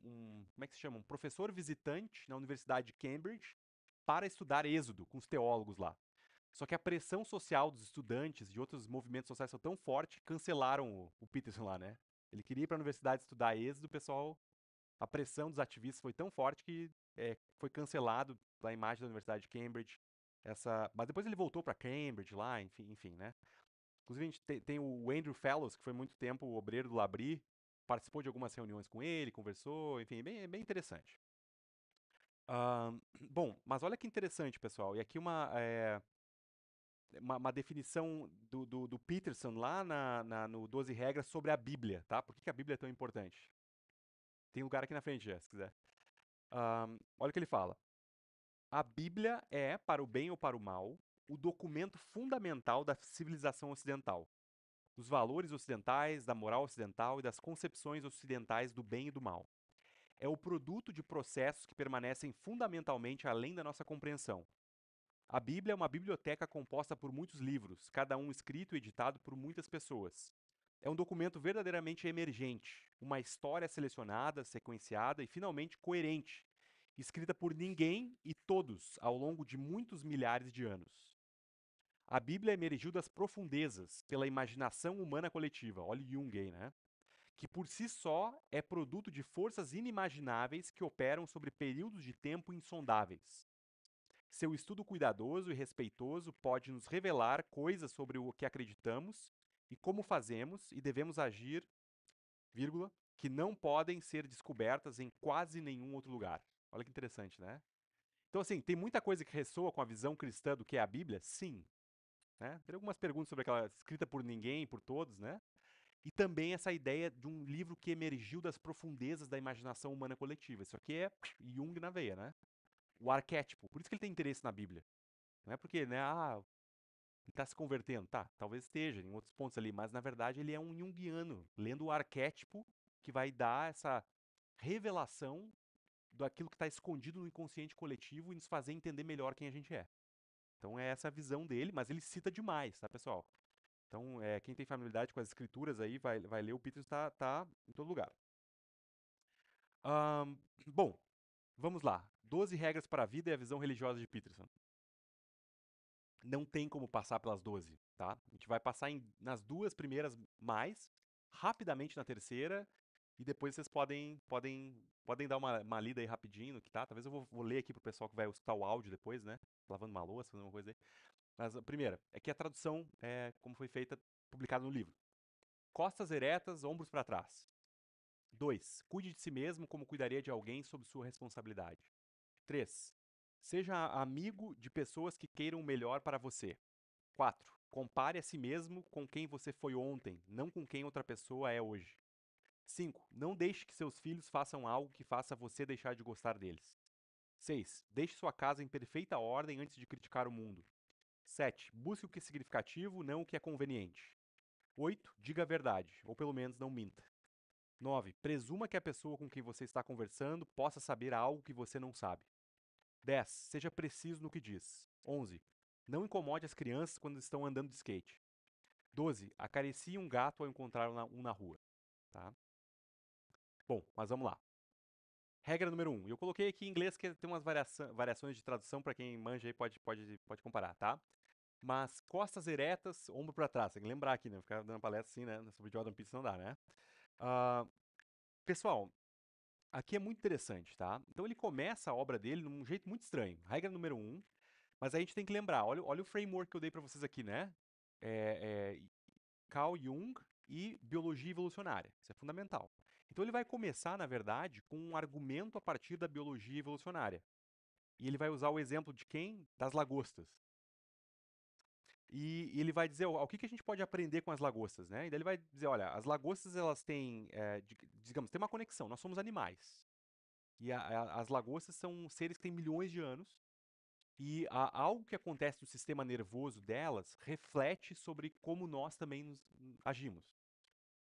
é que se chama? Um professor visitante na Universidade de Cambridge para estudar Êxodo com os teólogos lá. Só que a pressão social dos estudantes e outros movimentos sociais são tão forte que cancelaram o Peterson lá, né? Ele queria ir para a universidade estudar Êxodo, o pessoal, a pressão dos ativistas foi tão forte que foi cancelado a imagem da Universidade de Cambridge. Mas depois ele voltou para Cambridge lá, enfim, né? Inclusive a gente tem o Andrew Fellows, que foi muito tempo o obreiro do Labrie, participou de algumas reuniões com ele, conversou, enfim, bem interessante. Bom, mas olha que interessante, pessoal. E aqui uma definição do Peterson lá no 12 Regras sobre a Bíblia, tá? Por que a Bíblia é tão importante? Tem lugar aqui na frente, já, se quiser. Olha o que ele fala. A Bíblia é, para o bem ou para o mal, o documento fundamental da civilização ocidental, dos valores ocidentais, da moral ocidental e das concepções ocidentais do bem e do mal. É o produto de processos que permanecem fundamentalmente além da nossa compreensão. A Bíblia é uma biblioteca composta por muitos livros, cada um escrito e editado por muitas pessoas. É um documento verdadeiramente emergente, uma história selecionada, sequenciada e finalmente coerente, escrita por ninguém e todos ao longo de muitos milhares de anos. A Bíblia emergiu das profundezas pela imaginação humana coletiva, olha Jung aí, né? que por si só é produto de forças inimagináveis que operam sobre períodos de tempo insondáveis. Seu estudo cuidadoso e respeitoso pode nos revelar coisas sobre o que acreditamos e como fazemos e devemos agir, vírgula, que não podem ser descobertas em quase nenhum outro lugar. Olha que interessante, né? Então, assim, tem muita coisa que ressoa com a visão cristã do que é a Bíblia? Sim. Né? Tem algumas perguntas sobre aquela escrita por ninguém, por todos, né? E também essa ideia de um livro que emergiu das profundezas da imaginação humana coletiva. Isso aqui é Jung na veia, né? O arquétipo. Por isso que ele tem interesse na Bíblia. Não é porque, né, ele está se convertendo. Tá, talvez esteja em outros pontos ali, mas na verdade ele é um junguiano, lendo o arquétipo que vai dar essa revelação daquilo que está escondido no inconsciente coletivo e nos fazer entender melhor quem a gente é. Então é essa a visão dele, mas ele cita demais, tá, pessoal? Então, quem tem familiaridade com as escrituras aí vai ler, o Peterson tá em todo lugar. Ahn, bom, vamos lá. 12 regras para a vida e a visão religiosa de Peterson. Não tem como passar pelas 12, tá? A gente vai passar nas duas primeiras mais, rapidamente na terceira, e depois vocês podem dar uma lida aí rapidinho no que tá. Talvez eu vou ler aqui pro pessoal que vai escutar o áudio depois, né? Lavando uma louça, fazendo uma coisa aí. Mas a primeira é que a tradução é como foi feita, publicada no livro. Costas eretas, ombros para trás. 2. Cuide de si mesmo como cuidaria de alguém sob sua responsabilidade. 3. Seja amigo de pessoas que queiram o melhor para você. 4. Compare a si mesmo com quem você foi ontem, não com quem outra pessoa é hoje. 5. Não deixe que seus filhos façam algo que faça você deixar de gostar deles. 6. Deixe sua casa em perfeita ordem antes de criticar o mundo. 7. Busque o que é significativo, não o que é conveniente. 8. Diga a verdade, ou pelo menos não minta. 9. Presuma que a pessoa com quem você está conversando possa saber algo que você não sabe. 10. Seja preciso no que diz. 11. Não incomode as crianças quando estão andando de skate. 12. Acaricie um gato ao encontrar um na rua. Tá? Bom, mas vamos lá. Regra número 1. Eu coloquei aqui em inglês que tem umas variações de tradução para quem manja aí pode comparar, tá? Mas costas eretas, ombro para trás. Tem que lembrar aqui, né? Ficar dando palestra assim, né? Sobre Jordan Peterson não dá, né? Ah, pessoal, aqui é muito interessante, tá? Então ele começa a obra dele de um jeito muito estranho. Regra número 1. Mas a gente tem que lembrar, olha o framework que eu dei para vocês aqui, né? Carl Jung e biologia evolucionária. Isso é fundamental. Então ele vai começar, na verdade, com um argumento a partir da biologia evolucionária. E ele vai usar o exemplo de quem? Das lagostas. E ele vai dizer o que a gente pode aprender com as lagostas, né? E daí ele vai dizer, olha, as lagostas elas têm, digamos, tem uma conexão. Nós somos animais. E as lagostas são seres que têm milhões de anos. E algo que acontece no sistema nervoso delas reflete sobre como nós também agimos.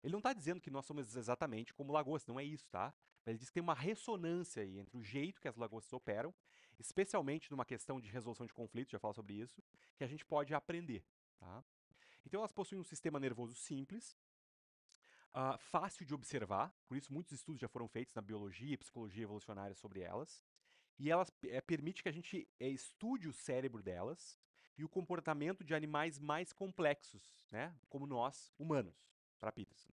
Ele não está dizendo que nós somos exatamente como lagostas, não é isso, tá? Mas ele diz que tem uma ressonância aí entre o jeito que as lagostas operam, especialmente numa questão de resolução de conflitos, já falo sobre isso, que a gente pode aprender, tá? Então elas possuem um sistema nervoso simples, fácil de observar, por isso muitos estudos já foram feitos na biologia e psicologia evolucionária sobre elas, e elas permitem que a gente estude o cérebro delas e o comportamento de animais mais complexos, né? Como nós, humanos, para Peterson.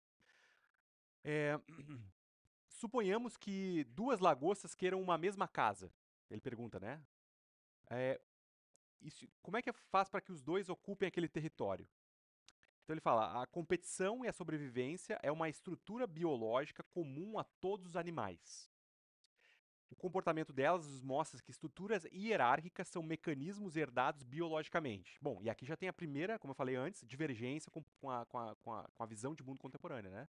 Suponhamos que duas lagostas queiram uma mesma casa. Ele pergunta, né? Como é que faz para que os dois ocupem aquele território? Então ele fala, a competição e a sobrevivência é uma estrutura biológica comum a todos os animais. O comportamento delas nos mostra que estruturas hierárquicas são mecanismos herdados biologicamente. Bom, e aqui já tem a primeira, como eu falei antes, divergência com a visão de mundo contemporânea, né?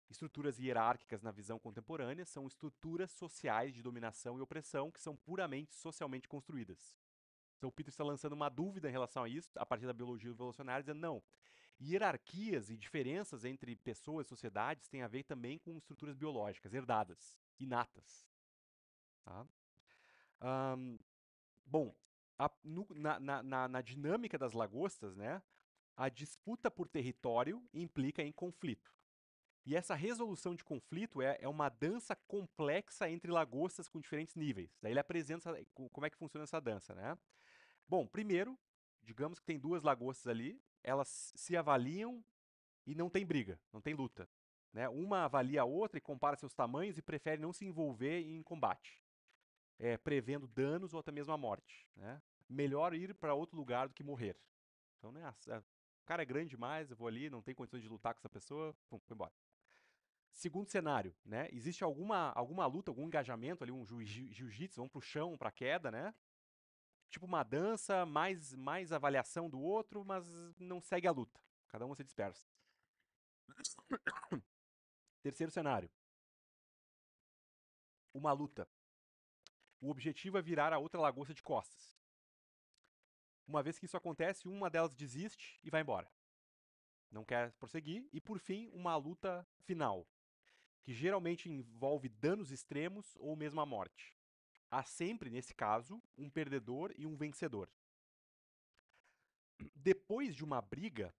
Estruturas hierárquicas na visão contemporânea são estruturas sociais de dominação e opressão que são puramente socialmente construídas. Então o Peter está lançando uma dúvida em relação a isso, a partir da biologia evolucionária, dizendo não, hierarquias e diferenças entre pessoas e sociedades têm a ver também com estruturas biológicas, herdadas, inatas. Tá? Bom, na dinâmica das lagostas, né, a disputa por território implica em conflito. E essa resolução de conflito é uma dança complexa entre lagostas com diferentes níveis. Daí ele apresenta como é que funciona essa dança, né? Bom, primeiro, digamos que tem duas lagostas ali, elas se avaliam e não tem briga, não tem luta. né? Uma avalia a outra e compara seus tamanhos e prefere não se envolver em combate, prevendo danos ou até mesmo a morte, né? Melhor ir para outro lugar do que morrer. Então, né, o cara é grande demais, eu vou ali, não tem condições de lutar com essa pessoa, pum, foi embora. Segundo cenário, né? Existe alguma luta, algum engajamento ali, um jiu-jitsu, vamos pro chão, pra queda, né? Tipo uma dança, mais avaliação do outro, mas não segue a luta. Cada um se dispersa. Terceiro cenário. Uma luta. O objetivo é virar a outra lagosta de costas. Uma vez que isso acontece, uma delas desiste e vai embora. Não quer prosseguir. E por fim, uma luta final, que geralmente envolve danos extremos ou mesmo a morte. Há sempre, nesse caso, um perdedor e um vencedor. Depois de uma briga,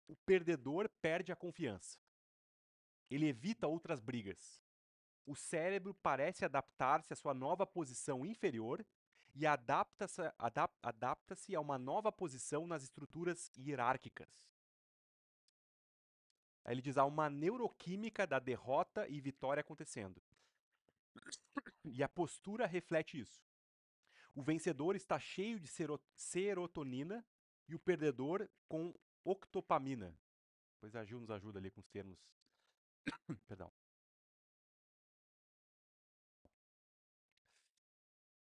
o perdedor perde a confiança. Ele evita outras brigas. O cérebro parece adaptar-se à sua nova posição inferior e adapta-se a uma nova posição nas estruturas hierárquicas. Aí ele diz: há uma neuroquímica da derrota e vitória acontecendo. E a postura reflete isso. O vencedor está cheio de serotonina e o perdedor com octopamina. Pois a Gil nos ajuda ali com os termos. Perdão.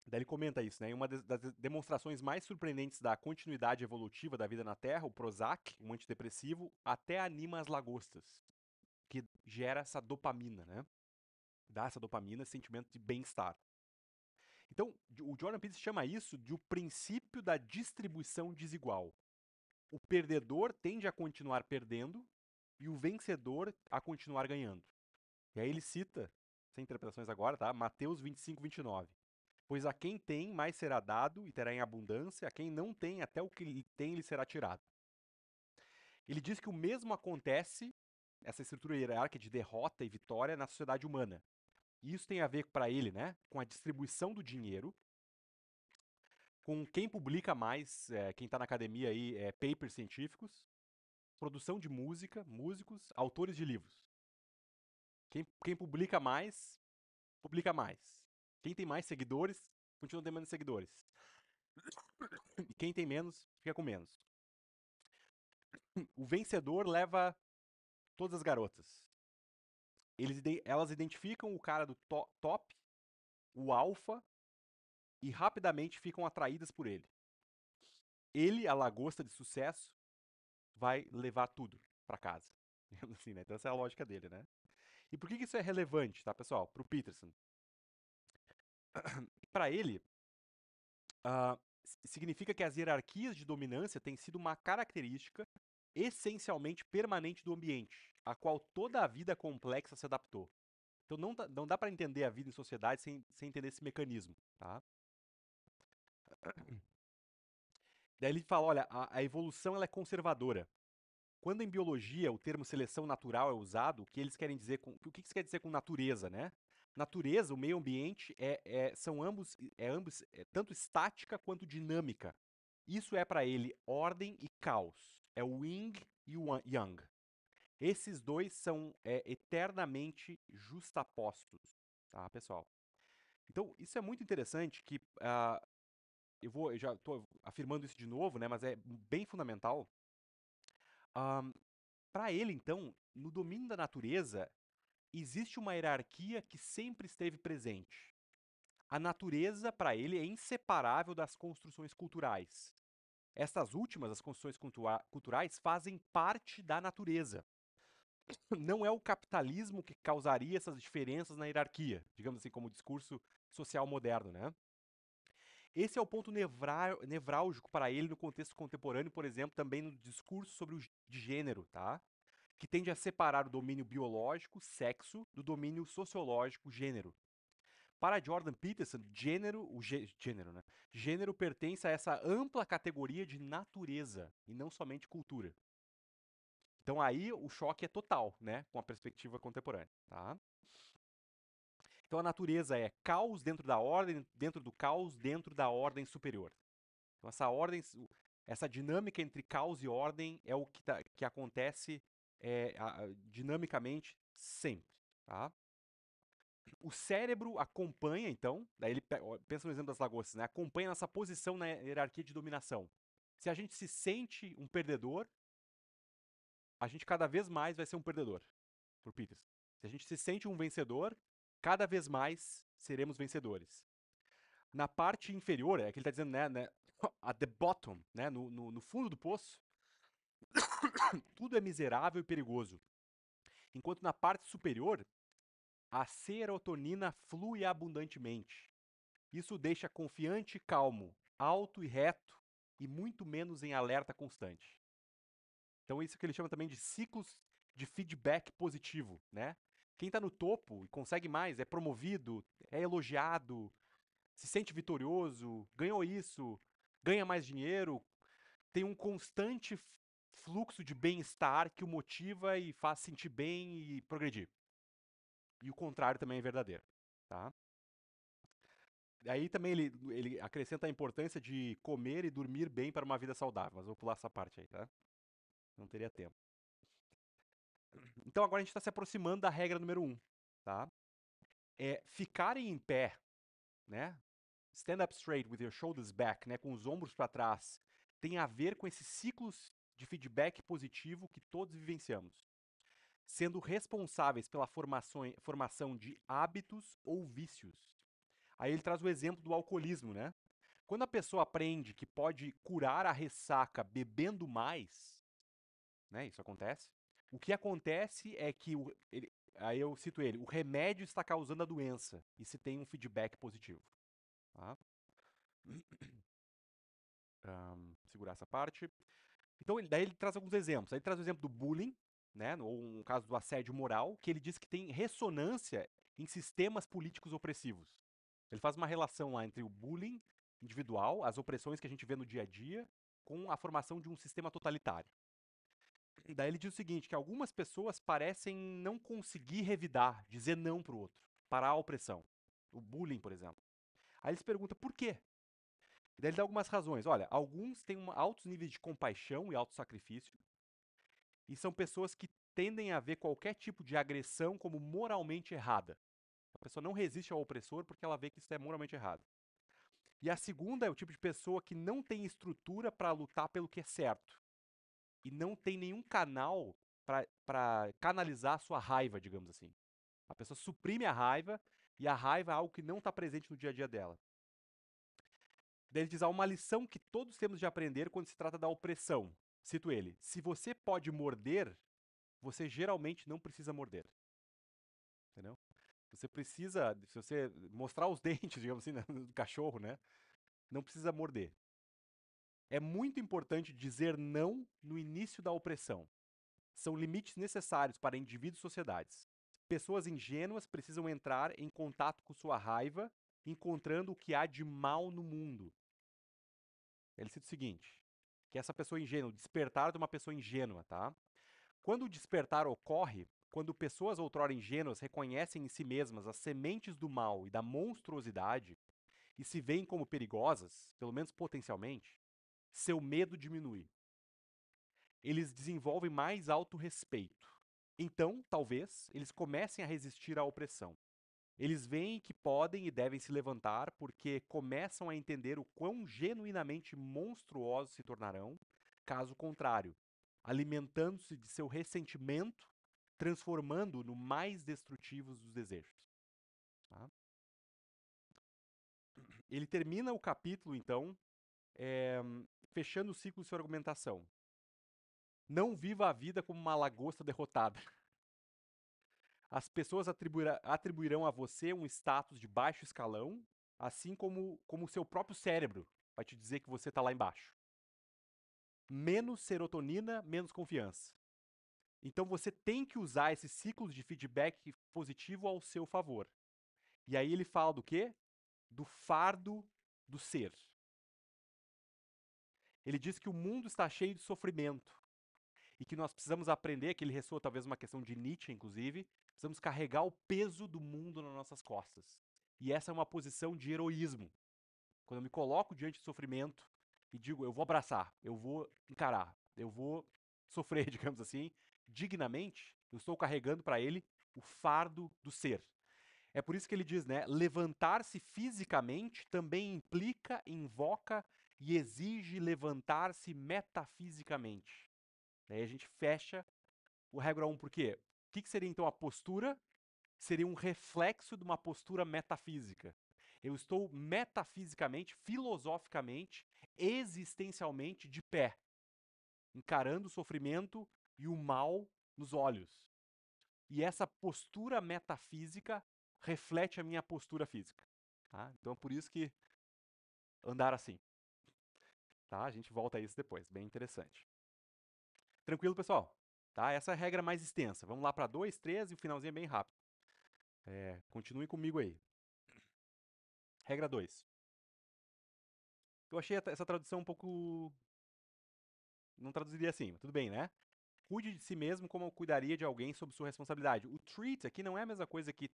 Daí ele comenta isso, né? Em uma das demonstrações mais surpreendentes da continuidade evolutiva da vida na Terra, o Prozac, um antidepressivo, até anima as lagostas, que gera essa dopamina, né? Dá essa dopamina, esse sentimento de bem-estar. Então, o Jordan Peterson chama isso de o princípio da distribuição desigual. O perdedor tende a continuar perdendo e o vencedor a continuar ganhando. E aí ele cita, sem interpretações agora, tá? Mateus 25, 29. Pois a quem tem, mais será dado e terá em abundância, a quem não tem, até o que ele tem lhe será tirado. Ele diz que o mesmo acontece, essa estrutura hierárquica de derrota e vitória, na sociedade humana. E isso tem a ver, para ele, né, com a distribuição do dinheiro, com quem publica mais, quem está na academia aí, papers científicos, produção de música, músicos, autores de livros. Quem publica mais, publica mais. Quem tem mais seguidores, continua tendo menos seguidores. E quem tem menos, fica com menos. O vencedor leva todas as garotas. Elas identificam o cara do top, o alfa, e rapidamente ficam atraídas por ele. Ele, a lagosta de sucesso, vai levar tudo para casa. Assim, né? Então essa é a lógica dele, né? E por que isso é relevante, tá, pessoal? Para o Peterson. Para ele, significa que as hierarquias de dominância têm sido uma característica essencialmente permanente do ambiente, a qual toda a vida complexa se adaptou. Então não dá para entender a vida em sociedade sem entender esse mecanismo, tá? Daí ele fala, olha, a evolução ela é conservadora. Quando em biologia o termo seleção natural é usado, o que eles querem dizer o que isso quer dizer com natureza, né? Natureza, o meio ambiente são ambos tanto estática quanto dinâmica. Isso é para ele ordem e caos. É o yin e o yang. Esses dois são eternamente justapostos, tá, pessoal? Então, isso é muito interessante que eu já estou afirmando isso de novo, né, mas é bem fundamental. Para ele, então, no domínio da natureza, existe uma hierarquia que sempre esteve presente. A natureza, para ele, é inseparável das construções culturais. Essas últimas, as construções culturais, fazem parte da natureza. Não é o capitalismo que causaria essas diferenças na hierarquia, digamos assim, como o discurso social moderno, né? Esse é o ponto nevrálgico para ele no contexto contemporâneo, por exemplo, também no discurso sobre de gênero, tá? Que tende a separar o domínio biológico, sexo, do domínio sociológico, gênero. Para Jordan Peterson, gênero, né? Gênero pertence a essa ampla categoria de natureza e não somente cultura. Então aí o choque é total, né, com a perspectiva contemporânea, tá? Então a natureza é caos dentro da ordem, dentro do caos, dentro da ordem superior. Então essa dinâmica entre caos e ordem é o que acontece dinamicamente sempre, tá? O cérebro acompanha, então, daí ele pensa no exemplo das lagostas, né? Acompanha nossa posição na hierarquia de dominação. Se a gente se sente um perdedor, a gente cada vez mais vai ser um perdedor, por Peters. Se a gente se sente um vencedor, cada vez mais seremos vencedores. Na parte inferior, é que ele está dizendo, né, at the bottom, né, no fundo do poço, tudo é miserável e perigoso. Enquanto na parte superior, a serotonina flui abundantemente. Isso o deixa confiante e calmo, alto e reto e muito menos em alerta constante. Então isso que ele chama também de ciclos de feedback positivo, né? Quem está no topo e consegue mais é promovido, é elogiado, se sente vitorioso, ganhou isso, ganha mais dinheiro, tem um constante fluxo de bem-estar que o motiva e faz sentir bem e progredir. E o contrário também é verdadeiro, tá? Aí também ele acrescenta a importância de comer e dormir bem para uma vida saudável, mas vou pular essa parte aí, tá? Não teria tempo. Então agora a gente está se aproximando da regra número 1, tá? Ficarem em pé, né? Stand up straight with your shoulders back, né? Com os ombros para trás, tem a ver com esses ciclos de feedback positivo que todos vivenciamos, sendo responsáveis pela formação de hábitos ou vícios. Aí ele traz o exemplo do alcoolismo, né? Quando a pessoa aprende que pode curar a ressaca bebendo mais, né? Isso acontece. O que acontece é que, aí eu cito ele, o remédio está causando a doença e se tem um feedback positivo. Tá? Segurar essa parte. Então, daí ele traz alguns exemplos. Aí ele traz o exemplo do bullying, né? Ou um caso do assédio moral, que ele diz que tem ressonância em sistemas políticos opressivos. Ele faz uma relação lá entre o bullying individual, as opressões que a gente vê no dia a dia, com a formação de um sistema totalitário. E daí ele diz o seguinte, que algumas pessoas parecem não conseguir revidar, dizer não para o outro, parar a opressão. O bullying, por exemplo. Aí ele se pergunta por quê? E daí ele dá algumas razões. Olha, alguns têm altos níveis de compaixão e autossacrifício, e são pessoas que tendem a ver qualquer tipo de agressão como moralmente errada. A pessoa não resiste ao opressor porque ela vê que isso é moralmente errado. E a segunda é o tipo de pessoa que não tem estrutura para lutar pelo que é certo. E não tem nenhum canal para canalizar a sua raiva, digamos assim. A pessoa suprime a raiva e a raiva é algo que não está presente no dia a dia dela. Daí ele diz, há uma lição que todos temos de aprender quando se trata da opressão. Cito ele, se você pode morder, você geralmente não precisa morder. Entendeu? Você precisa, se você mostrar os dentes, digamos assim, do cachorro, né? Não precisa morder. É muito importante dizer não no início da opressão. São limites necessários para indivíduos e sociedades. Pessoas ingênuas precisam entrar em contato com sua raiva, encontrando o que há de mal no mundo. Ele cita o seguinte, que essa pessoa ingênua, o despertar de uma pessoa ingênua, tá? Quando o despertar ocorre, quando pessoas outrora ingênuas reconhecem em si mesmas as sementes do mal e da monstruosidade e se veem como perigosas, pelo menos potencialmente, seu medo diminui. Eles desenvolvem mais autorrespeito. Então, talvez, eles comecem a resistir à opressão. Eles veem que podem e devem se levantar porque começam a entender o quão genuinamente monstruosos se tornarão, caso contrário, alimentando-se de seu ressentimento, transformando-o no mais destrutivo dos desejos. Tá? Ele termina o capítulo, então, fechando o ciclo de sua argumentação. Não viva a vida como uma lagosta derrotada. As pessoas atribuirão a você um status de baixo escalão, assim como o seu próprio cérebro vai te dizer que você está lá embaixo. Menos serotonina, menos confiança. Então você tem que usar esses ciclos de feedback positivo ao seu favor. E aí ele fala do quê? Do fardo do ser. Ele diz que o mundo está cheio de sofrimento e que nós precisamos aprender, que ele ressoa talvez uma questão de Nietzsche, inclusive, precisamos carregar o peso do mundo nas nossas costas. E essa é uma posição de heroísmo. Quando eu me coloco diante do sofrimento e digo, eu vou abraçar, eu vou encarar, eu vou sofrer, digamos assim, dignamente, eu estou carregando para ele o fardo do ser. É por isso que ele diz, né? Levantar-se fisicamente também implica, invoca e exige levantar-se metafisicamente. Daí a gente fecha o regra 1, por quê? O que seria então a postura? Seria um reflexo de uma postura metafísica. Eu estou metafisicamente, filosoficamente, existencialmente de pé, encarando o sofrimento e o mal nos olhos. E essa postura metafísica reflete a minha postura física. Tá? Então é por isso que andar assim. Tá? A gente volta a isso depois, bem interessante. Tranquilo, pessoal? Tá? Essa é a regra mais extensa. Vamos lá para 2, 3 e o finalzinho é bem rápido. Continuem comigo aí. Regra 2. Eu achei essa tradução um pouco... Não traduziria assim, mas tudo bem, né? Cuide de si mesmo como eu cuidaria de alguém sob sua responsabilidade. O treat aqui não é a mesma coisa que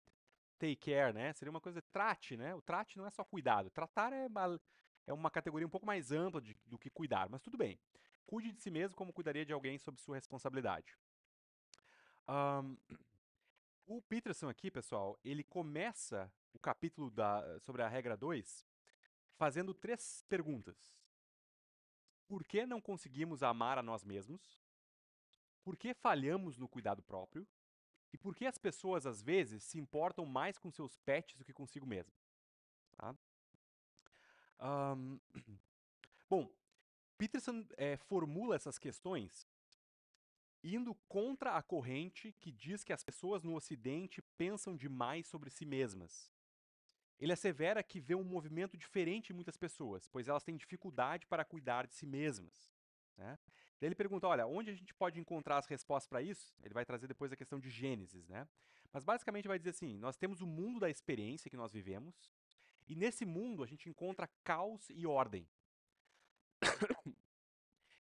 take care, né? Seria uma coisa trate, né? O trate não é só cuidado. Tratar é uma categoria um pouco mais ampla do que cuidar, mas tudo bem. Cuide de si mesmo como cuidaria de alguém sob sua responsabilidade. O Peterson aqui, pessoal, ele começa o capítulo sobre a regra 2 fazendo 3 perguntas. Por que não conseguimos amar a nós mesmos? Por que falhamos no cuidado próprio? E por que as pessoas, às vezes, se importam mais com seus pets do que consigo mesmo? Tá? Bom, Peterson formula essas questões indo contra a corrente que diz que as pessoas no Ocidente pensam demais sobre si mesmas. Ele assevera que vê um movimento diferente em muitas pessoas, pois elas têm dificuldade para cuidar de si mesmas. Né? Daí ele pergunta, olha, onde a gente pode encontrar as respostas para isso? Ele vai trazer depois a questão de Gênesis, né? Mas basicamente vai dizer assim, nós temos o mundo da experiência que nós vivemos, e nesse mundo a gente encontra caos e ordem.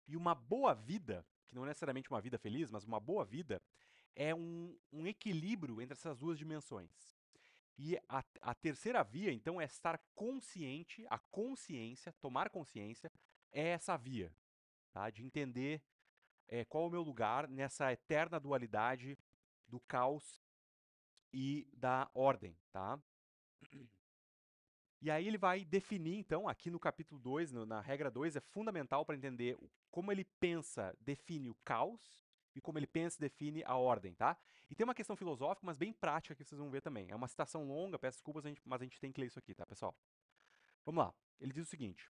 E uma boa vida, que não é necessariamente uma vida feliz, mas uma boa vida, é um equilíbrio entre essas duas dimensões. E a terceira via, então, é estar consciente, a consciência, tomar consciência, é essa via, tá? De entender qual é o meu lugar nessa eterna dualidade do caos e da ordem, tá? E aí ele vai definir, então, aqui no capítulo 2, na regra 2, é fundamental para entender como ele pensa, define o caos e como ele pensa, define a ordem, tá? E tem uma questão filosófica, mas bem prática que vocês vão ver também. É uma citação longa, peço desculpas, mas a gente tem que ler isso aqui, tá, pessoal? Vamos lá. Ele diz o seguinte: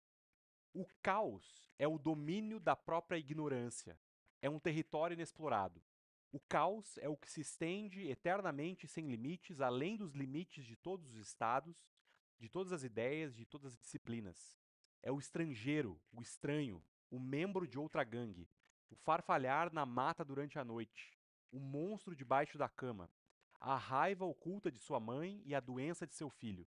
o caos é o domínio da própria ignorância. É um território inexplorado. O caos é o que se estende eternamente sem limites, além dos limites de todos os estados, de todas as ideias, de todas as disciplinas. É o estrangeiro, o estranho, o membro de outra gangue, o farfalhar na mata durante a noite, o monstro debaixo da cama, a raiva oculta de sua mãe e a doença de seu filho.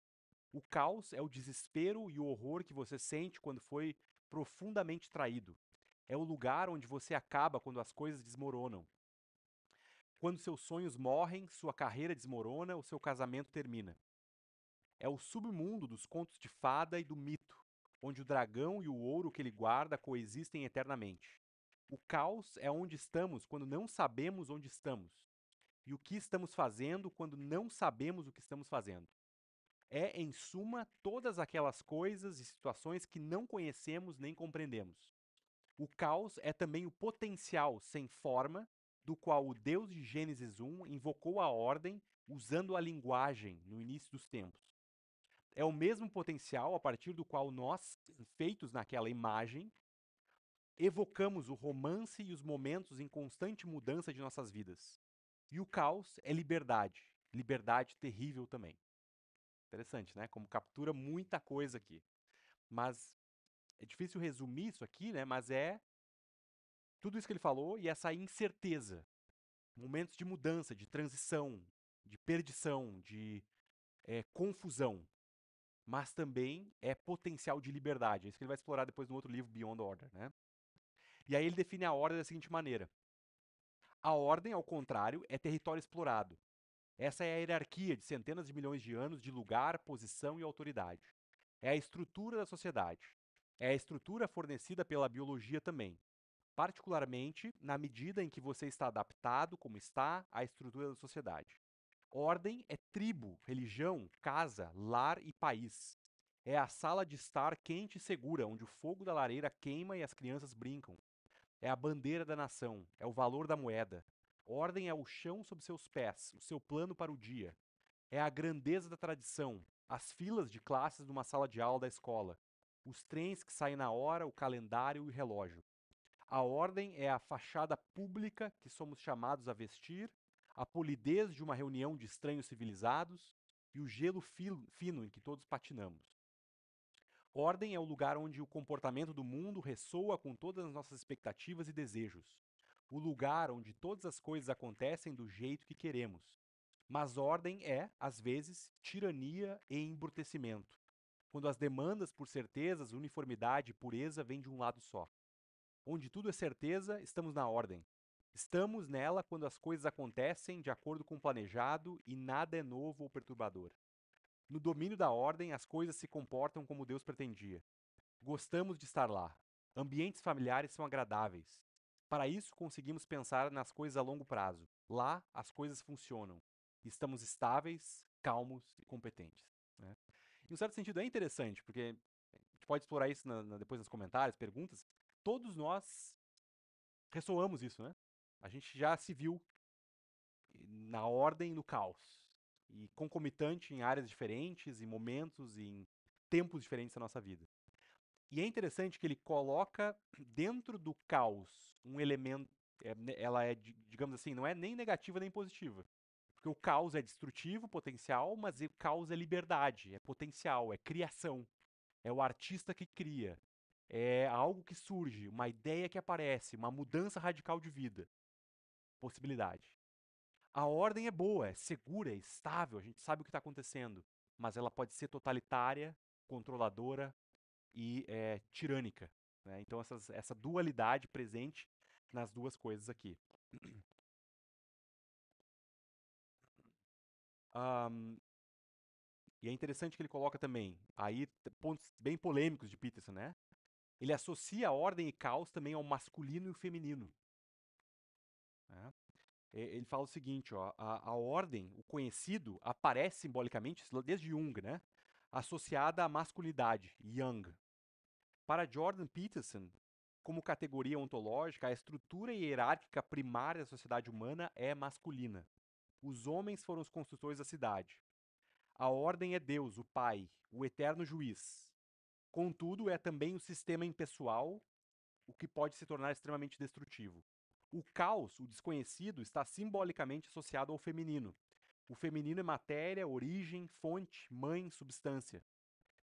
O caos é o desespero e o horror que você sente quando foi profundamente traído. É o lugar onde você acaba quando as coisas desmoronam. Quando seus sonhos morrem, sua carreira desmorona, o seu casamento termina. É o submundo dos contos de fada e do mito, onde o dragão e o ouro que ele guarda coexistem eternamente. O caos é onde estamos quando não sabemos onde estamos. E o que estamos fazendo quando não sabemos o que estamos fazendo. É, em suma, todas aquelas coisas e situações que não conhecemos nem compreendemos. O caos é também o potencial sem forma, do qual o Deus de Gênesis 1 invocou a ordem usando a linguagem no início dos tempos. É o mesmo potencial a partir do qual nós, feitos naquela imagem, evocamos o romance e os momentos em constante mudança de nossas vidas. E o caos é liberdade, liberdade terrível também. Interessante, né? Como captura muita coisa aqui. Mas é difícil resumir isso aqui, né? Mas é tudo isso que ele falou e essa incerteza. Momentos de mudança, de transição, de perdição, de confusão. Mas também é potencial de liberdade. É isso que ele vai explorar depois no outro livro, Beyond Order, né? E aí ele define a ordem da seguinte maneira. A ordem, ao contrário, é território explorado. Essa é a hierarquia de centenas de milhões de anos de lugar, posição e autoridade. É a estrutura da sociedade. É a estrutura fornecida pela biologia também. particularmente na medida em que você está adaptado, como está, à estrutura da sociedade. Ordem é tribo, religião, casa, lar e país. É a sala de estar quente e segura, onde o fogo da lareira queima e as crianças brincam. É a bandeira da nação, é o valor da moeda. Ordem é o chão sob seus pés, o seu plano para o dia. É a grandeza da tradição, as filas de classes numa sala de aula da escola, os trens que saem na hora, o calendário e o relógio. A ordem é a fachada pública que somos chamados a vestir, a polidez de uma reunião de estranhos civilizados e o gelo fino em que todos patinamos. Ordem é o lugar onde o comportamento do mundo ressoa com todas as nossas expectativas e desejos. O lugar onde todas as coisas acontecem do jeito que queremos. Mas ordem é, às vezes, tirania e embrutecimento, quando as demandas por certezas, uniformidade e pureza vêm de um lado só. Onde tudo é certeza, estamos na ordem. Estamos nela quando as coisas acontecem de acordo com o planejado e nada é novo ou perturbador. No domínio da ordem, as coisas se comportam como Deus pretendia. Gostamos de estar lá. Ambientes familiares são agradáveis. Para isso, conseguimos pensar nas coisas a longo prazo. Lá, as coisas funcionam. Estamos estáveis, calmos e competentes. Né? Em um certo sentido, é interessante, porque a gente pode explorar isso depois nos comentários, perguntas. Todos nós ressoamos isso, né? A gente já se viu na ordem e no caos. E concomitante em áreas diferentes, em momentos, em tempos diferentes da nossa vida. E é interessante que ele coloca dentro do caos um elemento, ela é, digamos assim, não é nem negativa nem positiva. Porque o caos é destrutivo, potencial, mas o caos é liberdade, é potencial, é criação. É o artista que cria. É algo que surge, uma ideia que aparece, uma mudança radical de vida. Possibilidade. A ordem é boa, é segura, é estável, a gente sabe o que está acontecendo. Mas ela pode ser totalitária, controladora e tirânica. Né? Então, essa dualidade presente nas duas coisas aqui. Um, e é interessante que ele coloca também, aí, pontos bem polêmicos de Peterson, né? Ele associa a ordem e caos também ao masculino e o feminino. Né? Ele fala o seguinte, ó, a ordem, o conhecido, aparece simbolicamente, desde Jung, né? Associada à masculinidade, Yang. Para Jordan Peterson, como categoria ontológica, a estrutura hierárquica primária da sociedade humana é masculina. Os homens foram os construtores da cidade. A ordem é Deus, o Pai, o eterno juiz. Contudo, é também o sistema impessoal, o que pode se tornar extremamente destrutivo. O caos, o desconhecido, está simbolicamente associado ao feminino. O feminino é matéria, origem, fonte, mãe, substância.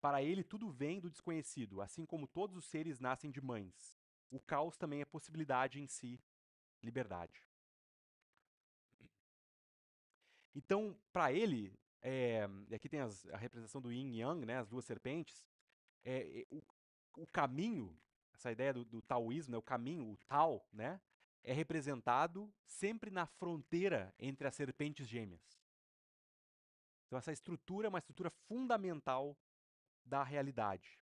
Para ele, tudo vem do desconhecido, assim como todos os seres nascem de mães. O caos também é possibilidade em si, liberdade. Então, para ele, e aqui tem a representação do yin e yang, né, as duas serpentes, o caminho, essa ideia do taoísmo, né, o caminho, o Tao, né, é representado sempre na fronteira entre as serpentes gêmeas. Então, essa estrutura é uma estrutura fundamental da realidade.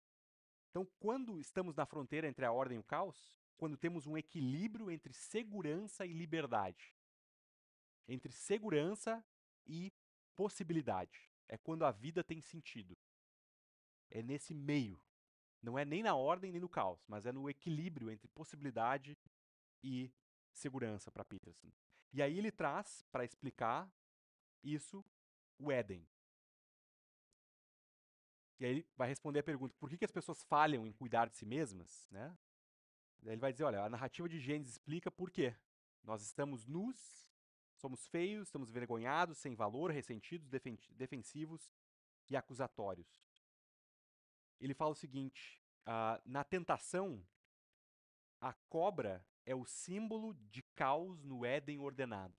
Então, quando estamos na fronteira entre a ordem e o caos, quando temos um equilíbrio entre segurança e liberdade, entre segurança e possibilidade, é quando a vida tem sentido. É nesse meio. Não é nem na ordem nem no caos, mas é no equilíbrio entre possibilidade e segurança para Peterson. E aí ele traz, para explicar isso, o Éden. E aí ele vai responder a pergunta, por que as pessoas falham em cuidar de si mesmas? Né? Daí ele vai dizer, olha, a narrativa de Gênesis explica por quê. Nós estamos nus, somos feios, estamos envergonhados, sem valor, ressentidos, defensivos e acusatórios. Ele fala o seguinte, na tentação, a cobra é o símbolo de caos no Éden ordenado.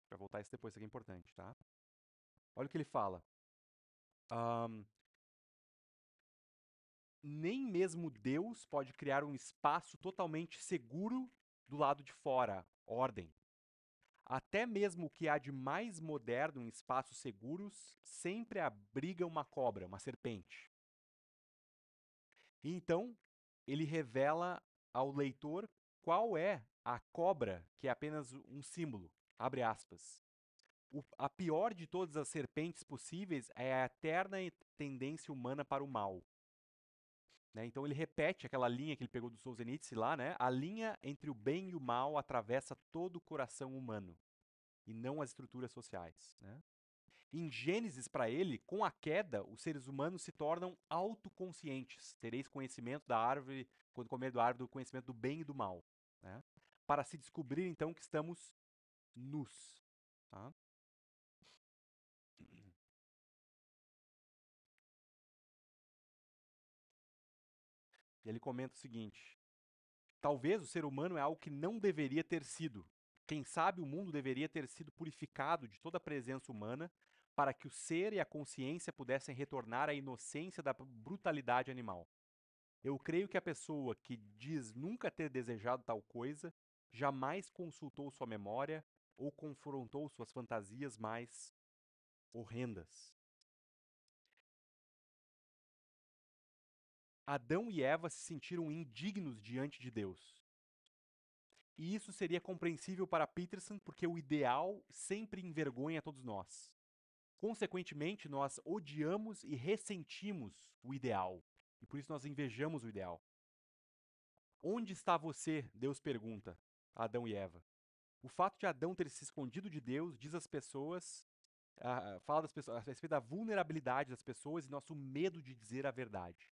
Vai voltar isso depois, isso aqui é importante, tá? Olha o que ele fala. Nem mesmo Deus pode criar um espaço totalmente seguro do lado de fora, ordem. Até mesmo o que há de mais moderno em espaços seguros sempre abriga uma cobra, uma serpente. E então, ele revela ao leitor qual é a cobra que é apenas um símbolo? Abre aspas. A pior de todas as serpentes possíveis é a eterna tendência humana para o mal. Né? Então ele repete aquela linha que ele pegou do Solzhenitsyn lá, né? A linha entre o bem e o mal atravessa todo o coração humano, e não as estruturas sociais. Né? Em Gênesis, para ele, com a queda, os seres humanos se tornam autoconscientes. Tereis conhecimento da árvore, quando comer da árvore, do conhecimento do bem e do mal. Né? Para se descobrir, então, que estamos nus. Tá? E ele comenta o seguinte: talvez o ser humano é algo que não deveria ter sido. Quem sabe o mundo deveria ter sido purificado de toda a presença humana para que o ser e a consciência pudessem retornar à inocência da brutalidade animal. Eu creio que a pessoa que diz nunca ter desejado tal coisa jamais consultou sua memória ou confrontou suas fantasias mais horrendas. Adão e Eva se sentiram indignos diante de Deus. E isso seria compreensível para Peterson porque o ideal sempre envergonha todos nós. Consequentemente, nós odiamos e ressentimos o ideal. E por isso nós invejamos o ideal. Onde está você? Deus pergunta a Adão e Eva. O fato de Adão ter se escondido de Deus diz às pessoas, fala das pessoas, a respeito da vulnerabilidade das pessoas e nosso medo de dizer a verdade.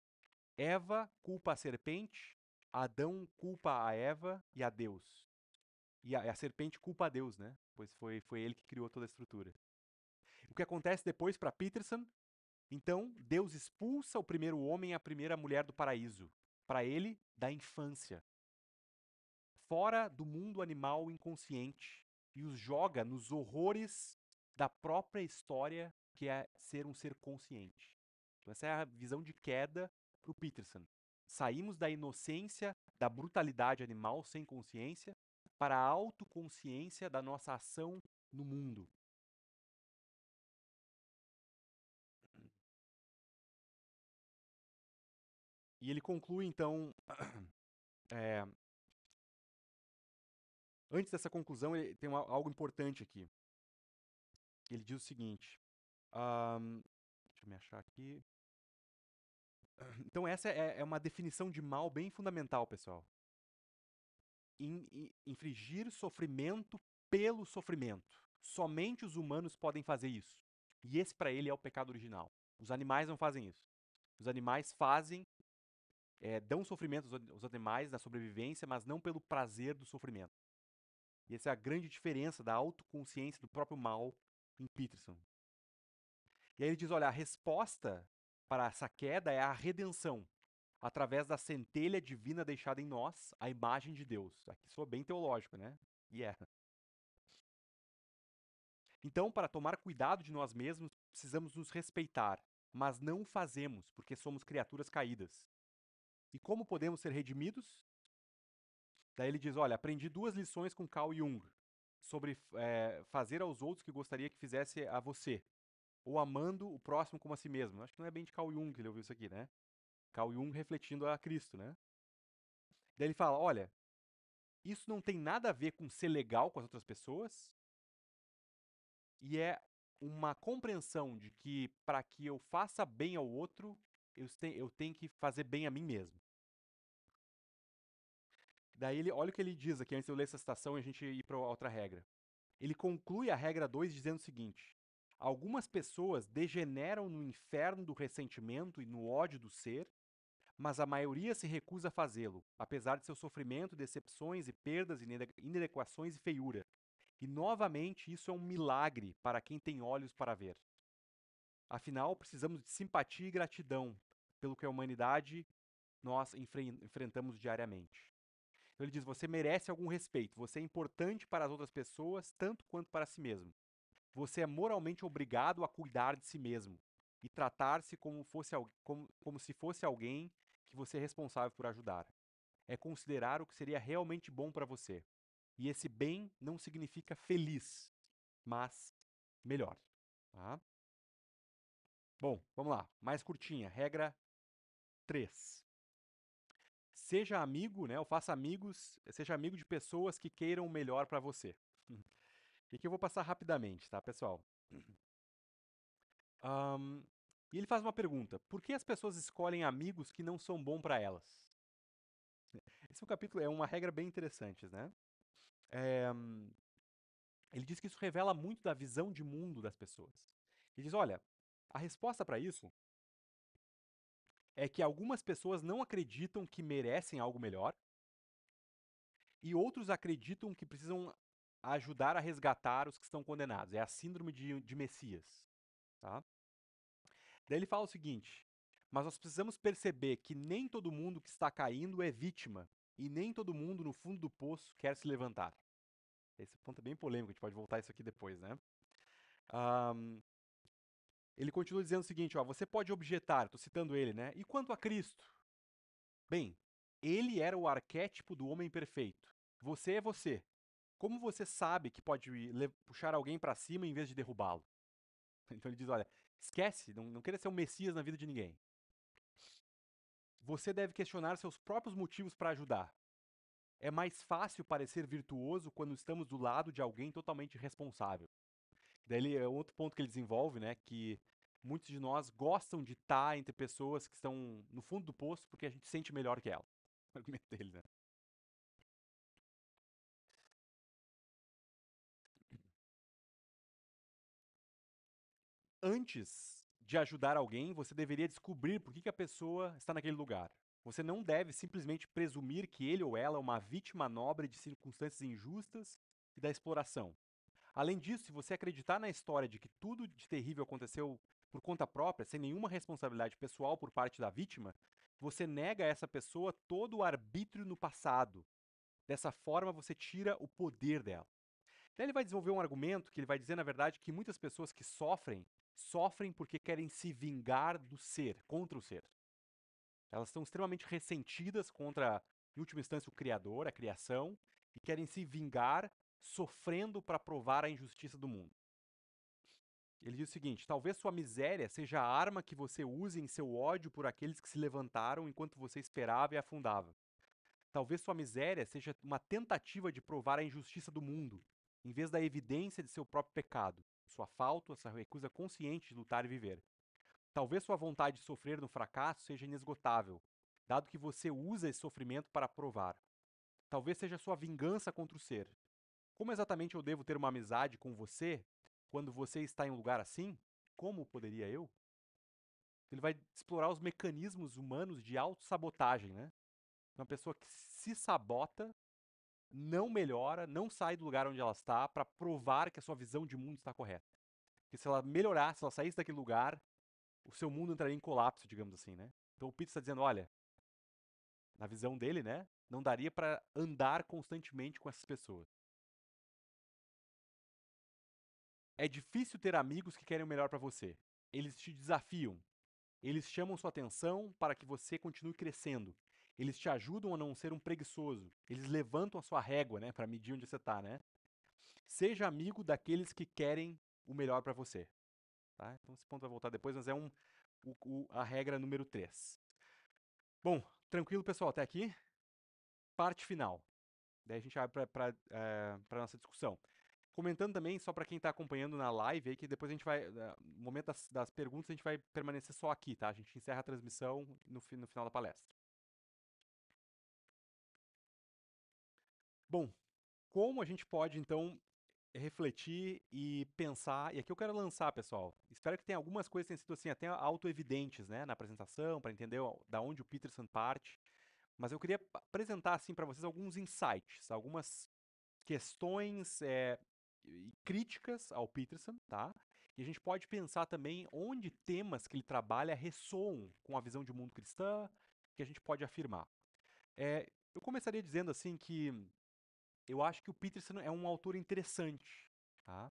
Eva culpa a serpente, Adão culpa a Eva e a Deus. E a serpente culpa a Deus, né? Pois foi ele que criou toda a estrutura. O que acontece depois para Peterson? Então, Deus expulsa o primeiro homem e a primeira mulher do paraíso. Para ele, da infância. Fora do mundo animal inconsciente. E os joga nos horrores da própria história, que é ser um ser consciente. Então, essa é a visão de queda para o Peterson. Saímos da inocência, da brutalidade animal sem consciência, para a autoconsciência da nossa ação no mundo. E ele conclui, então, é, antes dessa conclusão, ele tem algo importante aqui. Ele diz o seguinte, deixa eu me achar aqui. Então essa é uma definição de mal bem fundamental, pessoal. Infligir sofrimento pelo sofrimento. Somente os humanos podem fazer isso. E esse, para ele, é o pecado original. Os animais não fazem isso. Os animais fazem, dão sofrimento aos animais na sobrevivência, mas não pelo prazer do sofrimento. E essa é a grande diferença da autoconsciência do próprio mal em Peterson. E aí ele diz, olha, a resposta para essa queda é a redenção, através da centelha divina deixada em nós, a imagem de Deus. Aqui sou bem teológico, né? E é. Então, para tomar cuidado de nós mesmos, precisamos nos respeitar, mas não o fazemos, porque somos criaturas caídas. E como podemos ser redimidos? Daí ele diz, olha, aprendi 2 lições com Carl Jung, sobre fazer aos outros o que gostaria que fizesse a você, ou amando o próximo como a si mesmo. Acho que não é bem de Carl Jung que ele ouviu isso aqui, né? Carl Jung refletindo a Cristo, né? Daí ele fala, olha, isso não tem nada a ver com ser legal com as outras pessoas, e é uma compreensão de que para que eu faça bem ao outro, eu tenho que fazer bem a mim mesmo. Daí ele, olha o que ele diz aqui, antes de eu ler essa citação e a gente ir para outra regra. Ele conclui a regra 2 dizendo o seguinte: algumas pessoas degeneram no inferno do ressentimento e no ódio do ser, mas a maioria se recusa a fazê-lo, apesar de seu sofrimento, decepções e perdas, inadequações e feiura. E novamente isso é um milagre para quem tem olhos para ver. Afinal, precisamos de simpatia e gratidão pelo que a humanidade nós enfrentamos diariamente. Então ele diz: você merece algum respeito, você é importante para as outras pessoas tanto quanto para si mesmo. Você é moralmente obrigado a cuidar de si mesmo e tratar-se como se fosse alguém que você é responsável por ajudar. É considerar o que seria realmente bom para você. E esse bem não significa feliz, mas melhor. Tá? Bom, vamos lá. Mais curtinha. Regra 3. seja amigo, né, ou faça amigos, seja amigo de pessoas que queiram o melhor para você. E aqui eu vou passar rapidamente, tá, pessoal? Ahn, e ele faz uma pergunta: por que as pessoas escolhem amigos que não são bons para elas? Esse é um capítulo, é uma regra bem interessante, né? É, ele diz que isso revela muito da visão de mundo das pessoas. Ele diz: olha, a resposta para isso é que algumas pessoas não acreditam que merecem algo melhor e outros acreditam que precisam ajudar a resgatar os que estão condenados. É a síndrome de Messias, tá? Daí ele fala o seguinte: mas nós precisamos perceber que nem todo mundo que está caindo é vítima e nem todo mundo no fundo do poço quer se levantar. Esse ponto é bem polêmico, a gente pode voltar a isso aqui depois, né? Ahm, ele continua dizendo o seguinte, ó, você pode objetar, estou citando ele, né? E quanto a Cristo? Bem, ele era o arquétipo do homem perfeito. Você é você. Como você sabe que pode puxar alguém para cima em vez de derrubá-lo? Então ele diz, olha, esquece, não queira ser um messias na vida de ninguém. Você deve questionar seus próprios motivos para ajudar. É mais fácil parecer virtuoso quando estamos do lado de alguém totalmente responsável. Daí ele, é outro ponto que ele desenvolve, né, que muitos de nós gostam de estar entre pessoas que estão no fundo do poço porque a gente se sente melhor que ela. O argumento dele, né? Antes de ajudar alguém, você deveria descobrir por que a pessoa está naquele lugar. Você não deve simplesmente presumir que ele ou ela é uma vítima nobre de circunstâncias injustas e da exploração. Além disso, se você acreditar na história de que tudo de terrível aconteceu por conta própria, sem nenhuma responsabilidade pessoal por parte da vítima, você nega a essa pessoa todo o arbítrio no passado. Dessa forma, você tira o poder dela. Daí ele vai desenvolver um argumento que ele vai dizer, na verdade, que muitas pessoas que sofrem, sofrem porque querem se vingar do ser, contra o ser. Elas estão extremamente ressentidas contra, em última instância, o Criador, a criação, e querem se vingar sofrendo para provar a injustiça do mundo. Ele diz o seguinte: talvez sua miséria seja a arma que você use em seu ódio por aqueles que se levantaram enquanto você esperava e afundava. Talvez sua miséria seja uma tentativa de provar a injustiça do mundo, em vez da evidência de seu próprio pecado, sua falta, sua recusa consciente de lutar e viver. Talvez sua vontade de sofrer no fracasso seja inesgotável, dado que você usa esse sofrimento para provar. Talvez seja sua vingança contra o ser. Como exatamente eu devo ter uma amizade com você quando você está em um lugar assim? Como poderia eu? Ele vai explorar os mecanismos humanos de autossabotagem, né? Uma pessoa que se sabota, não melhora, não sai do lugar onde ela está para provar que a sua visão de mundo está correta. Porque se ela melhorar, se ela saísse daquele lugar, o seu mundo entraria em colapso, digamos assim, né? Então o Peter está dizendo, olha, na visão dele, né, não daria para andar constantemente com essas pessoas. É difícil ter amigos que querem o melhor para você. Eles te desafiam. Eles chamam sua atenção para que você continue crescendo. Eles te ajudam a não ser um preguiçoso. Eles levantam a sua régua, né, para medir onde você está, né? Seja amigo daqueles que querem o melhor para você, tá? Então esse ponto vai voltar depois, mas é a regra número 3. Bom, tranquilo, pessoal, até aqui. Parte final. Daí a gente abre para a nossa discussão. Comentando também, só para quem está acompanhando na live, aí, que depois a gente vai, no momento das perguntas, a gente vai permanecer só aqui, tá? A gente encerra a transmissão no final da palestra. Bom, como a gente pode, então, refletir e pensar, e aqui eu quero lançar, pessoal, espero que tenha algumas coisas que tenham sido assim, até auto-evidentes, né, na apresentação, para entender da onde o Peterson parte, mas eu queria apresentar, assim, para vocês alguns insights, algumas questões e críticas ao Peterson, tá? E a gente pode pensar também onde temas que ele trabalha ressoam com a visão de mundo cristã, que a gente pode afirmar. Eu começaria dizendo assim que eu acho que o Peterson é um autor interessante, tá?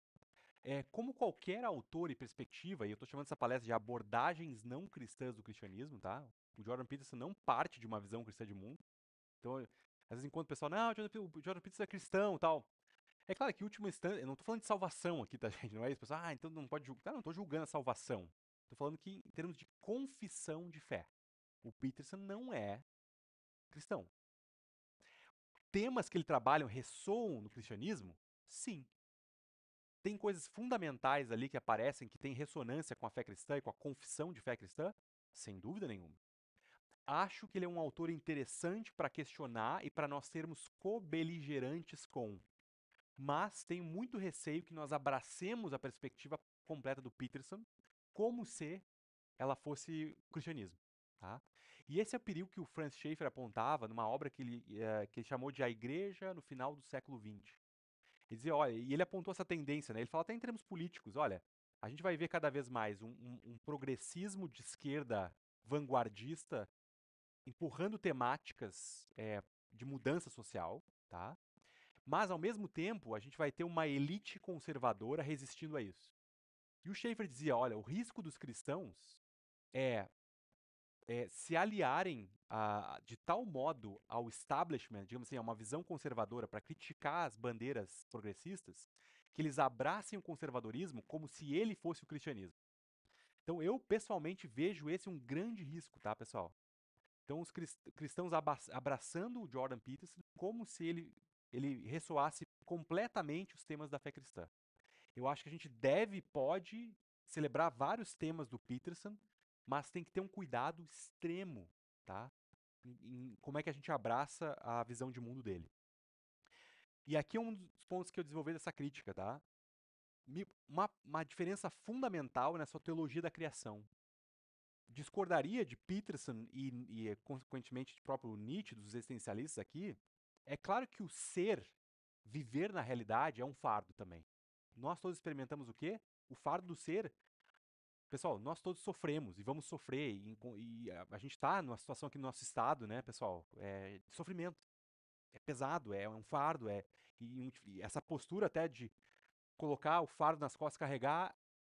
Como qualquer autor e perspectiva, e eu estou chamando essa palestra de abordagens não cristãs do cristianismo, tá? O Jordan Peterson não parte de uma visão cristã de mundo. Então, às vezes, enquanto o pessoal, não, o Jordan Peterson é cristão, tal. É claro que, em última instância, eu não estou falando de salvação aqui, tá, gente? Não é isso, pessoal, então não pode julgar. Não estou julgando a salvação. Estou falando que, em termos de confissão de fé, o Peterson não é cristão. Temas que ele trabalha ressoam no cristianismo? Sim. Tem coisas fundamentais ali que aparecem que têm ressonância com a fé cristã e com a confissão de fé cristã? Sem dúvida nenhuma. Acho que ele é um autor interessante para questionar e para nós sermos co-beligerantes com. Mas tenho muito receio que nós abracemos a perspectiva completa do Peterson como se ela fosse o cristianismo. Tá? E esse é o perigo que o Francis Schaeffer apontava numa obra que ele chamou de A Igreja no Final do Século XX. Ele dizia, olha, e ele apontou essa tendência, né? Ele fala até em termos políticos, olha, a gente vai ver cada vez mais um progressismo de esquerda vanguardista empurrando temáticas de mudança social, tá? Mas, ao mesmo tempo, a gente vai ter uma elite conservadora resistindo a isso. E o Schaeffer dizia, olha, o risco dos cristãos é se aliarem de tal modo ao establishment, digamos assim, a uma visão conservadora para criticar as bandeiras progressistas, que eles abracem o conservadorismo como se ele fosse o cristianismo. Então, eu pessoalmente vejo esse um grande risco, tá, pessoal? Então, os cristãos abraçando o Jordan Peterson como se ele ressoasse completamente os temas da fé cristã. Eu acho que a gente pode celebrar vários temas do Peterson, mas tem que ter um cuidado extremo, tá? Em como é que a gente abraça a visão de mundo dele. E aqui é um dos pontos que eu desenvolvi dessa crítica, tá? Uma diferença fundamental nessa teologia da criação. Discordaria de Peterson e consequentemente, de próprio Nietzsche, dos existencialistas aqui. É claro que o ser, viver na realidade, é um fardo também. Nós todos experimentamos o quê? O fardo do ser. Pessoal, nós todos sofremos e vamos sofrer, e a gente está numa situação aqui no nosso estado, né, pessoal, de sofrimento. É pesado, é um fardo, e essa postura até de colocar o fardo nas costas e carregar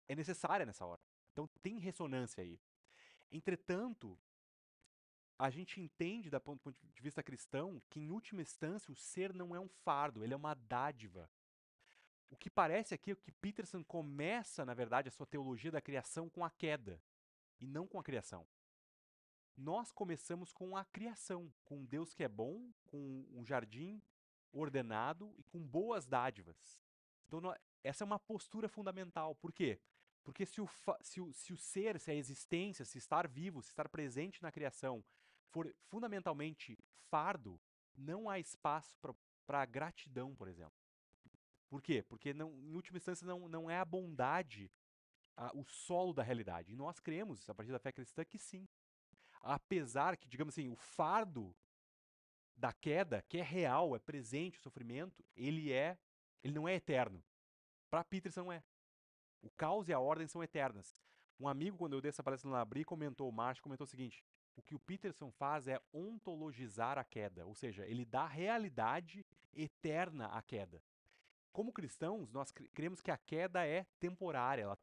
é necessária nessa hora. Então tem ressonância aí. Entretanto, a gente entende, do ponto de vista cristão, que em última instância o ser não é um fardo, ele é uma dádiva. O que parece aqui é que Peterson começa, na verdade, a sua teologia da criação com a queda, e não com a criação. Nós começamos com a criação, com um Deus que é bom, com um jardim ordenado e com boas dádivas. Então, essa é uma postura fundamental. Por quê? Porque se o ser, se a existência, se estar vivo, se estar presente na criação for fundamentalmente fardo, não há espaço para gratidão, por exemplo. Por quê? Porque, em última instância, não é a bondade o solo da realidade. E nós cremos, a partir da fé cristã, que sim. Apesar que, digamos assim, o fardo da queda, que é real, é presente, o sofrimento, ele não é eterno. Para Peterson é. O caos e a ordem são eternas. Um amigo, quando eu dei essa palestra no Labri, o Marsh comentou o seguinte: o que o Peterson faz é ontologizar a queda, ou seja, ele dá realidade eterna à queda. Como cristãos, nós cremos que a queda é temporária, ela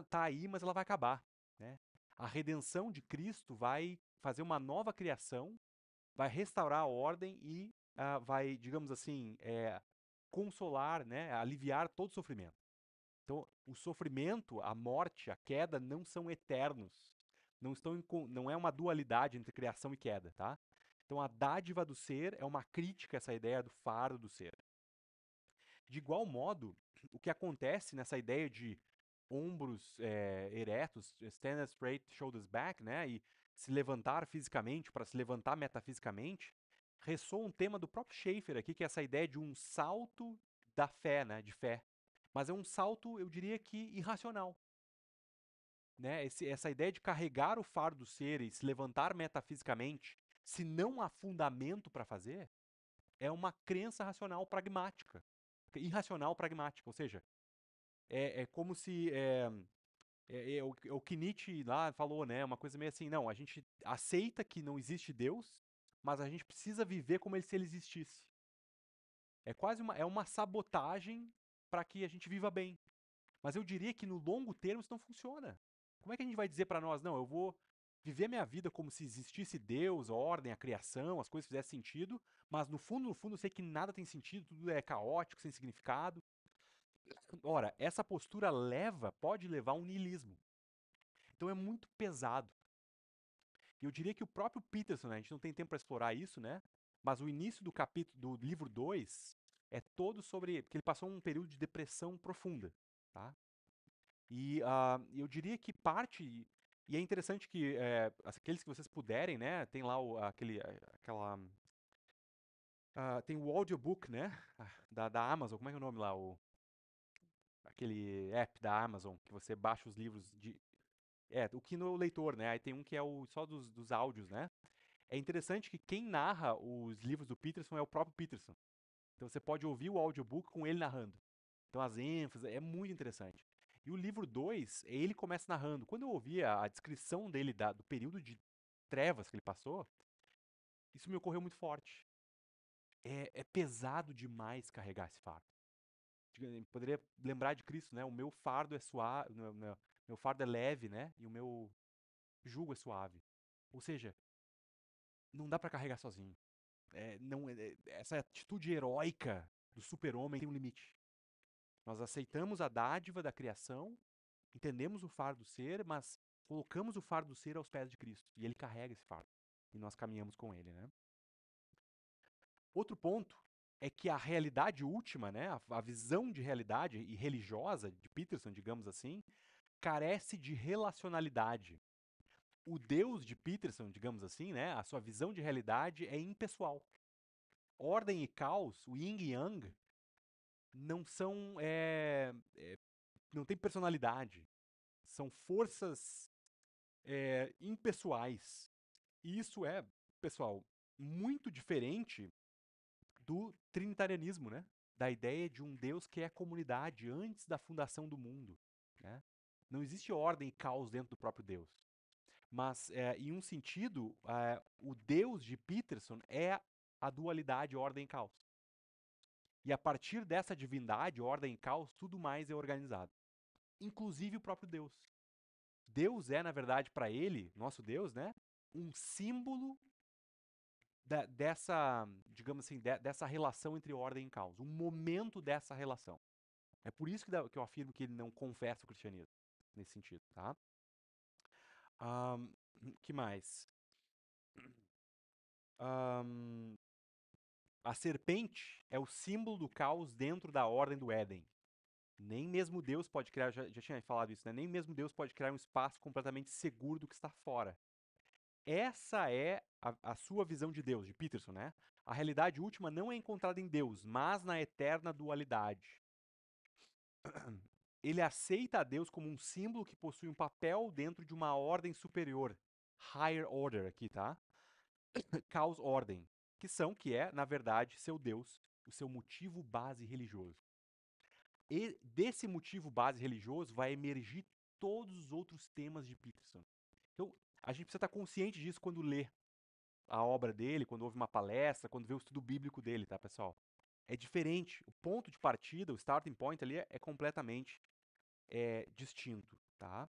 tá aí, mas ela vai acabar, né? A redenção de Cristo vai fazer uma nova criação, vai restaurar a ordem e vai, digamos assim, consolar, né, aliviar todo sofrimento. Então, o sofrimento, a morte, a queda não são eternos. Não é uma dualidade entre criação e queda, tá? Então, a dádiva do ser é uma crítica a essa ideia do fardo do ser. De igual modo, o que acontece nessa ideia de ombros eretos, stand straight, shoulders back, né, e se levantar fisicamente para se levantar metafisicamente, ressoa um tema do próprio Schaeffer aqui, que é essa ideia de um salto da fé, né, de fé. Mas é um salto, eu diria que irracional. Né? Essa ideia de carregar o fardo do ser e se levantar metafisicamente, se não há fundamento para fazer, é uma crença racional pragmática. Irracional pragmática, ou seja, é como se o que Nietzsche lá falou, né? Uma coisa meio assim, não, a gente aceita que não existe Deus, mas a gente precisa viver como se ele existisse. É quase uma sabotagem para que a gente viva bem. Mas eu diria que no longo termo isso não funciona. Como é que a gente vai dizer para nós, não, eu vou viver minha vida como se existisse Deus, a ordem, a criação, as coisas fizessem sentido, mas no fundo, eu sei que nada tem sentido, tudo é caótico, sem significado. Ora, essa postura pode levar a um niilismo. Então é muito pesado. E eu diria que o próprio Peterson, né, a gente não tem tempo para explorar isso, né? Mas o início do capítulo do livro 2 é todo sobre, porque ele passou um período de depressão profunda, tá? E eu diria que parte, e é interessante que aqueles que vocês puderem, né, tem lá tem o audiobook, né, da Amazon, como é que é o nome lá, aquele app da Amazon que você baixa os livros o Kindle Leitor, né, aí tem um que é só dos áudios, né. É interessante que quem narra os livros do Peterson é o próprio Peterson. Então você pode ouvir o audiobook com ele narrando. Então as ênfases, é muito interessante. E o livro 2, ele começa narrando. Quando eu ouvi a descrição dele do período de trevas que ele passou, isso me ocorreu muito forte. É pesado demais carregar esse fardo. Poderia lembrar de Cristo, né? O meu fardo é suave, meu fardo é leve, né? E o meu jugo é suave. Ou seja, não dá para carregar sozinho. Essa atitude heróica do super-homem tem um limite. Nós aceitamos a dádiva da criação, entendemos o fardo do ser, mas colocamos o fardo do ser aos pés de Cristo. E ele carrega esse fardo. E nós caminhamos com ele, né? Outro ponto é que a realidade última, né, a visão de realidade e religiosa de Peterson, digamos assim, carece de relacionalidade. O Deus de Peterson, digamos assim, né, a sua visão de realidade é impessoal. Ordem e caos, o yin e yang, não são não tem personalidade. São forças impessoais. E isso é, pessoal, muito diferente do trinitarianismo, né? Da ideia de um Deus que é comunidade antes da fundação do mundo, né? Não existe ordem e caos dentro do próprio Deus. Mas, em um sentido, o Deus de Peterson é a dualidade ordem e caos. E a partir dessa divindade, ordem e caos, tudo mais é organizado. Inclusive o próprio Deus. Deus é, na verdade, para ele, nosso Deus, né? Um símbolo dessa, digamos assim, dessa relação entre ordem e caos. Um momento dessa relação. É por isso que eu afirmo que ele não confessa o cristianismo, nesse sentido, tá? Que mais? A serpente é o símbolo do caos dentro da ordem do Éden. Nem mesmo Deus pode criar, já tinha falado isso, né? Nem mesmo Deus pode criar um espaço completamente seguro do que está fora. Essa é a sua visão de Deus, de Peterson, né? A realidade última não é encontrada em Deus, mas na eterna dualidade. Ele aceita a Deus como um símbolo que possui um papel dentro de uma ordem superior. Higher order aqui, tá? Caos ordem, que é, na verdade, seu Deus, o seu motivo base religioso. E desse motivo base religioso vai emergir todos os outros temas de Peterson. Então, a gente precisa estar consciente disso quando lê a obra dele, quando ouve uma palestra, quando vê o estudo bíblico dele, tá, pessoal? É diferente. O ponto de partida, o starting point ali é completamente distinto, tá?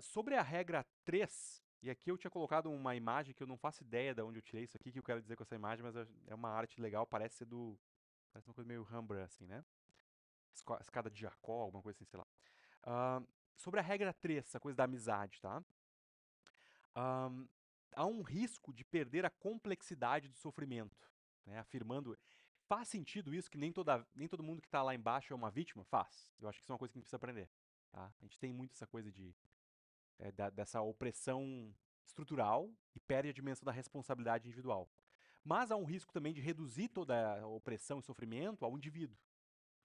Sobre a regra 3, e aqui eu tinha colocado uma imagem que eu não faço ideia de onde eu tirei isso aqui, que eu quero dizer com essa imagem, mas é uma arte legal, parece uma coisa meio Rembrandt, assim, né? Escada de Jacó, alguma coisa assim, sei lá. Sobre a regra 3, essa coisa da amizade, tá? Há um risco de perder a complexidade do sofrimento, né? Afirmando, faz sentido isso que nem todo mundo que está lá embaixo é uma vítima? Faz. Eu acho que isso é uma coisa que a gente precisa aprender, tá? A gente tem muito essa coisa dessa opressão estrutural e perde a dimensão da responsabilidade individual. Mas há um risco também de reduzir toda a opressão e sofrimento ao indivíduo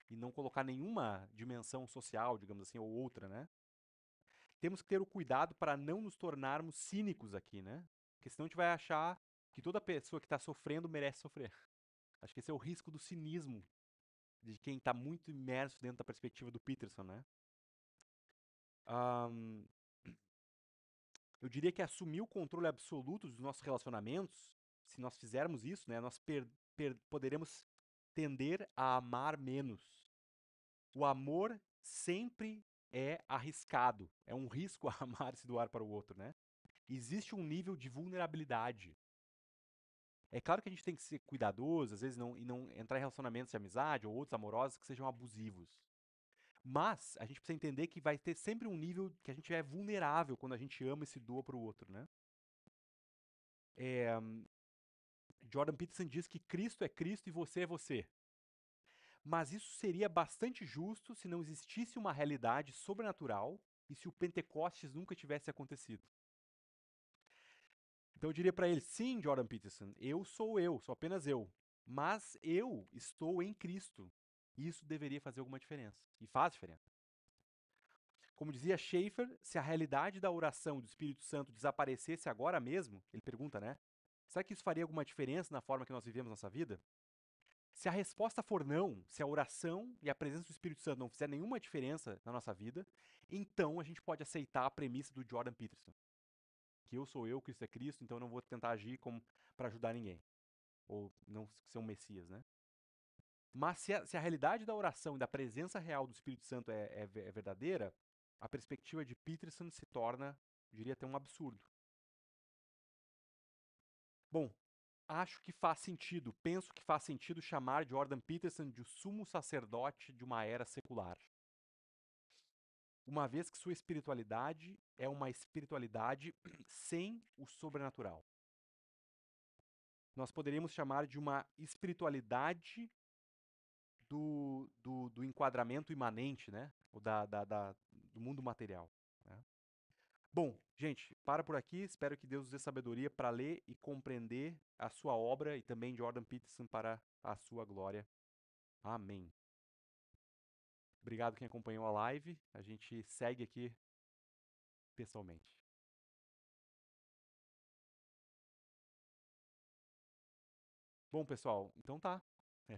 e não colocar nenhuma dimensão social, digamos assim, ou outra, né? Temos que ter o cuidado para não nos tornarmos cínicos aqui, né? Porque senão a gente vai achar que toda pessoa que está sofrendo merece sofrer. Acho que esse é o risco do cinismo de quem está muito imerso dentro da perspectiva do Peterson, né? Eu diria que assumir o controle absoluto dos nossos relacionamentos, se nós fizermos isso, né, nós poderemos tender a amar menos. O amor sempre é arriscado. É um risco amar se doar para o outro, né? Existe um nível de vulnerabilidade. É claro que a gente tem que ser cuidadoso, às vezes e não entrar em relacionamentos de amizade ou outros amorosos que sejam abusivos. Mas a gente precisa entender que vai ter sempre um nível que a gente é vulnerável quando a gente ama e se doa para o outro, né? Jordan Peterson diz que Cristo é Cristo e você é você. Mas isso seria bastante justo se não existisse uma realidade sobrenatural e se o Pentecostes nunca tivesse acontecido. Então eu diria para ele: sim, Jordan Peterson, eu, sou apenas eu. Mas eu estou em Cristo. E isso deveria fazer alguma diferença. E faz diferença. Como dizia Schaeffer, se a realidade da oração do Espírito Santo desaparecesse agora mesmo, ele pergunta, né? Será que isso faria alguma diferença na forma que nós vivemos nossa vida? Se a resposta for não, se a oração e a presença do Espírito Santo não fizer nenhuma diferença na nossa vida, então a gente pode aceitar a premissa do Jordan Peterson. Que eu sou eu, Cristo é Cristo, então eu não vou tentar agir como para ajudar ninguém. Ou não ser um Messias, né? Mas se a realidade da oração e da presença real do Espírito Santo é verdadeira, a perspectiva de Peterson se torna, eu diria até um absurdo. Bom, acho que faz sentido, penso que faz sentido chamar Jordan Peterson de o sumo sacerdote de uma era secular. Uma vez que sua espiritualidade é uma espiritualidade sem o sobrenatural. Nós poderíamos chamar de uma espiritualidade do enquadramento imanente, né? Do mundo material. Né? Bom, gente, para por aqui. Espero que Deus nos dê sabedoria para ler e compreender a sua obra e também Jordan Peterson para a sua glória. Amém. Obrigado quem acompanhou a live. A gente segue aqui pessoalmente. Bom, pessoal, então tá. É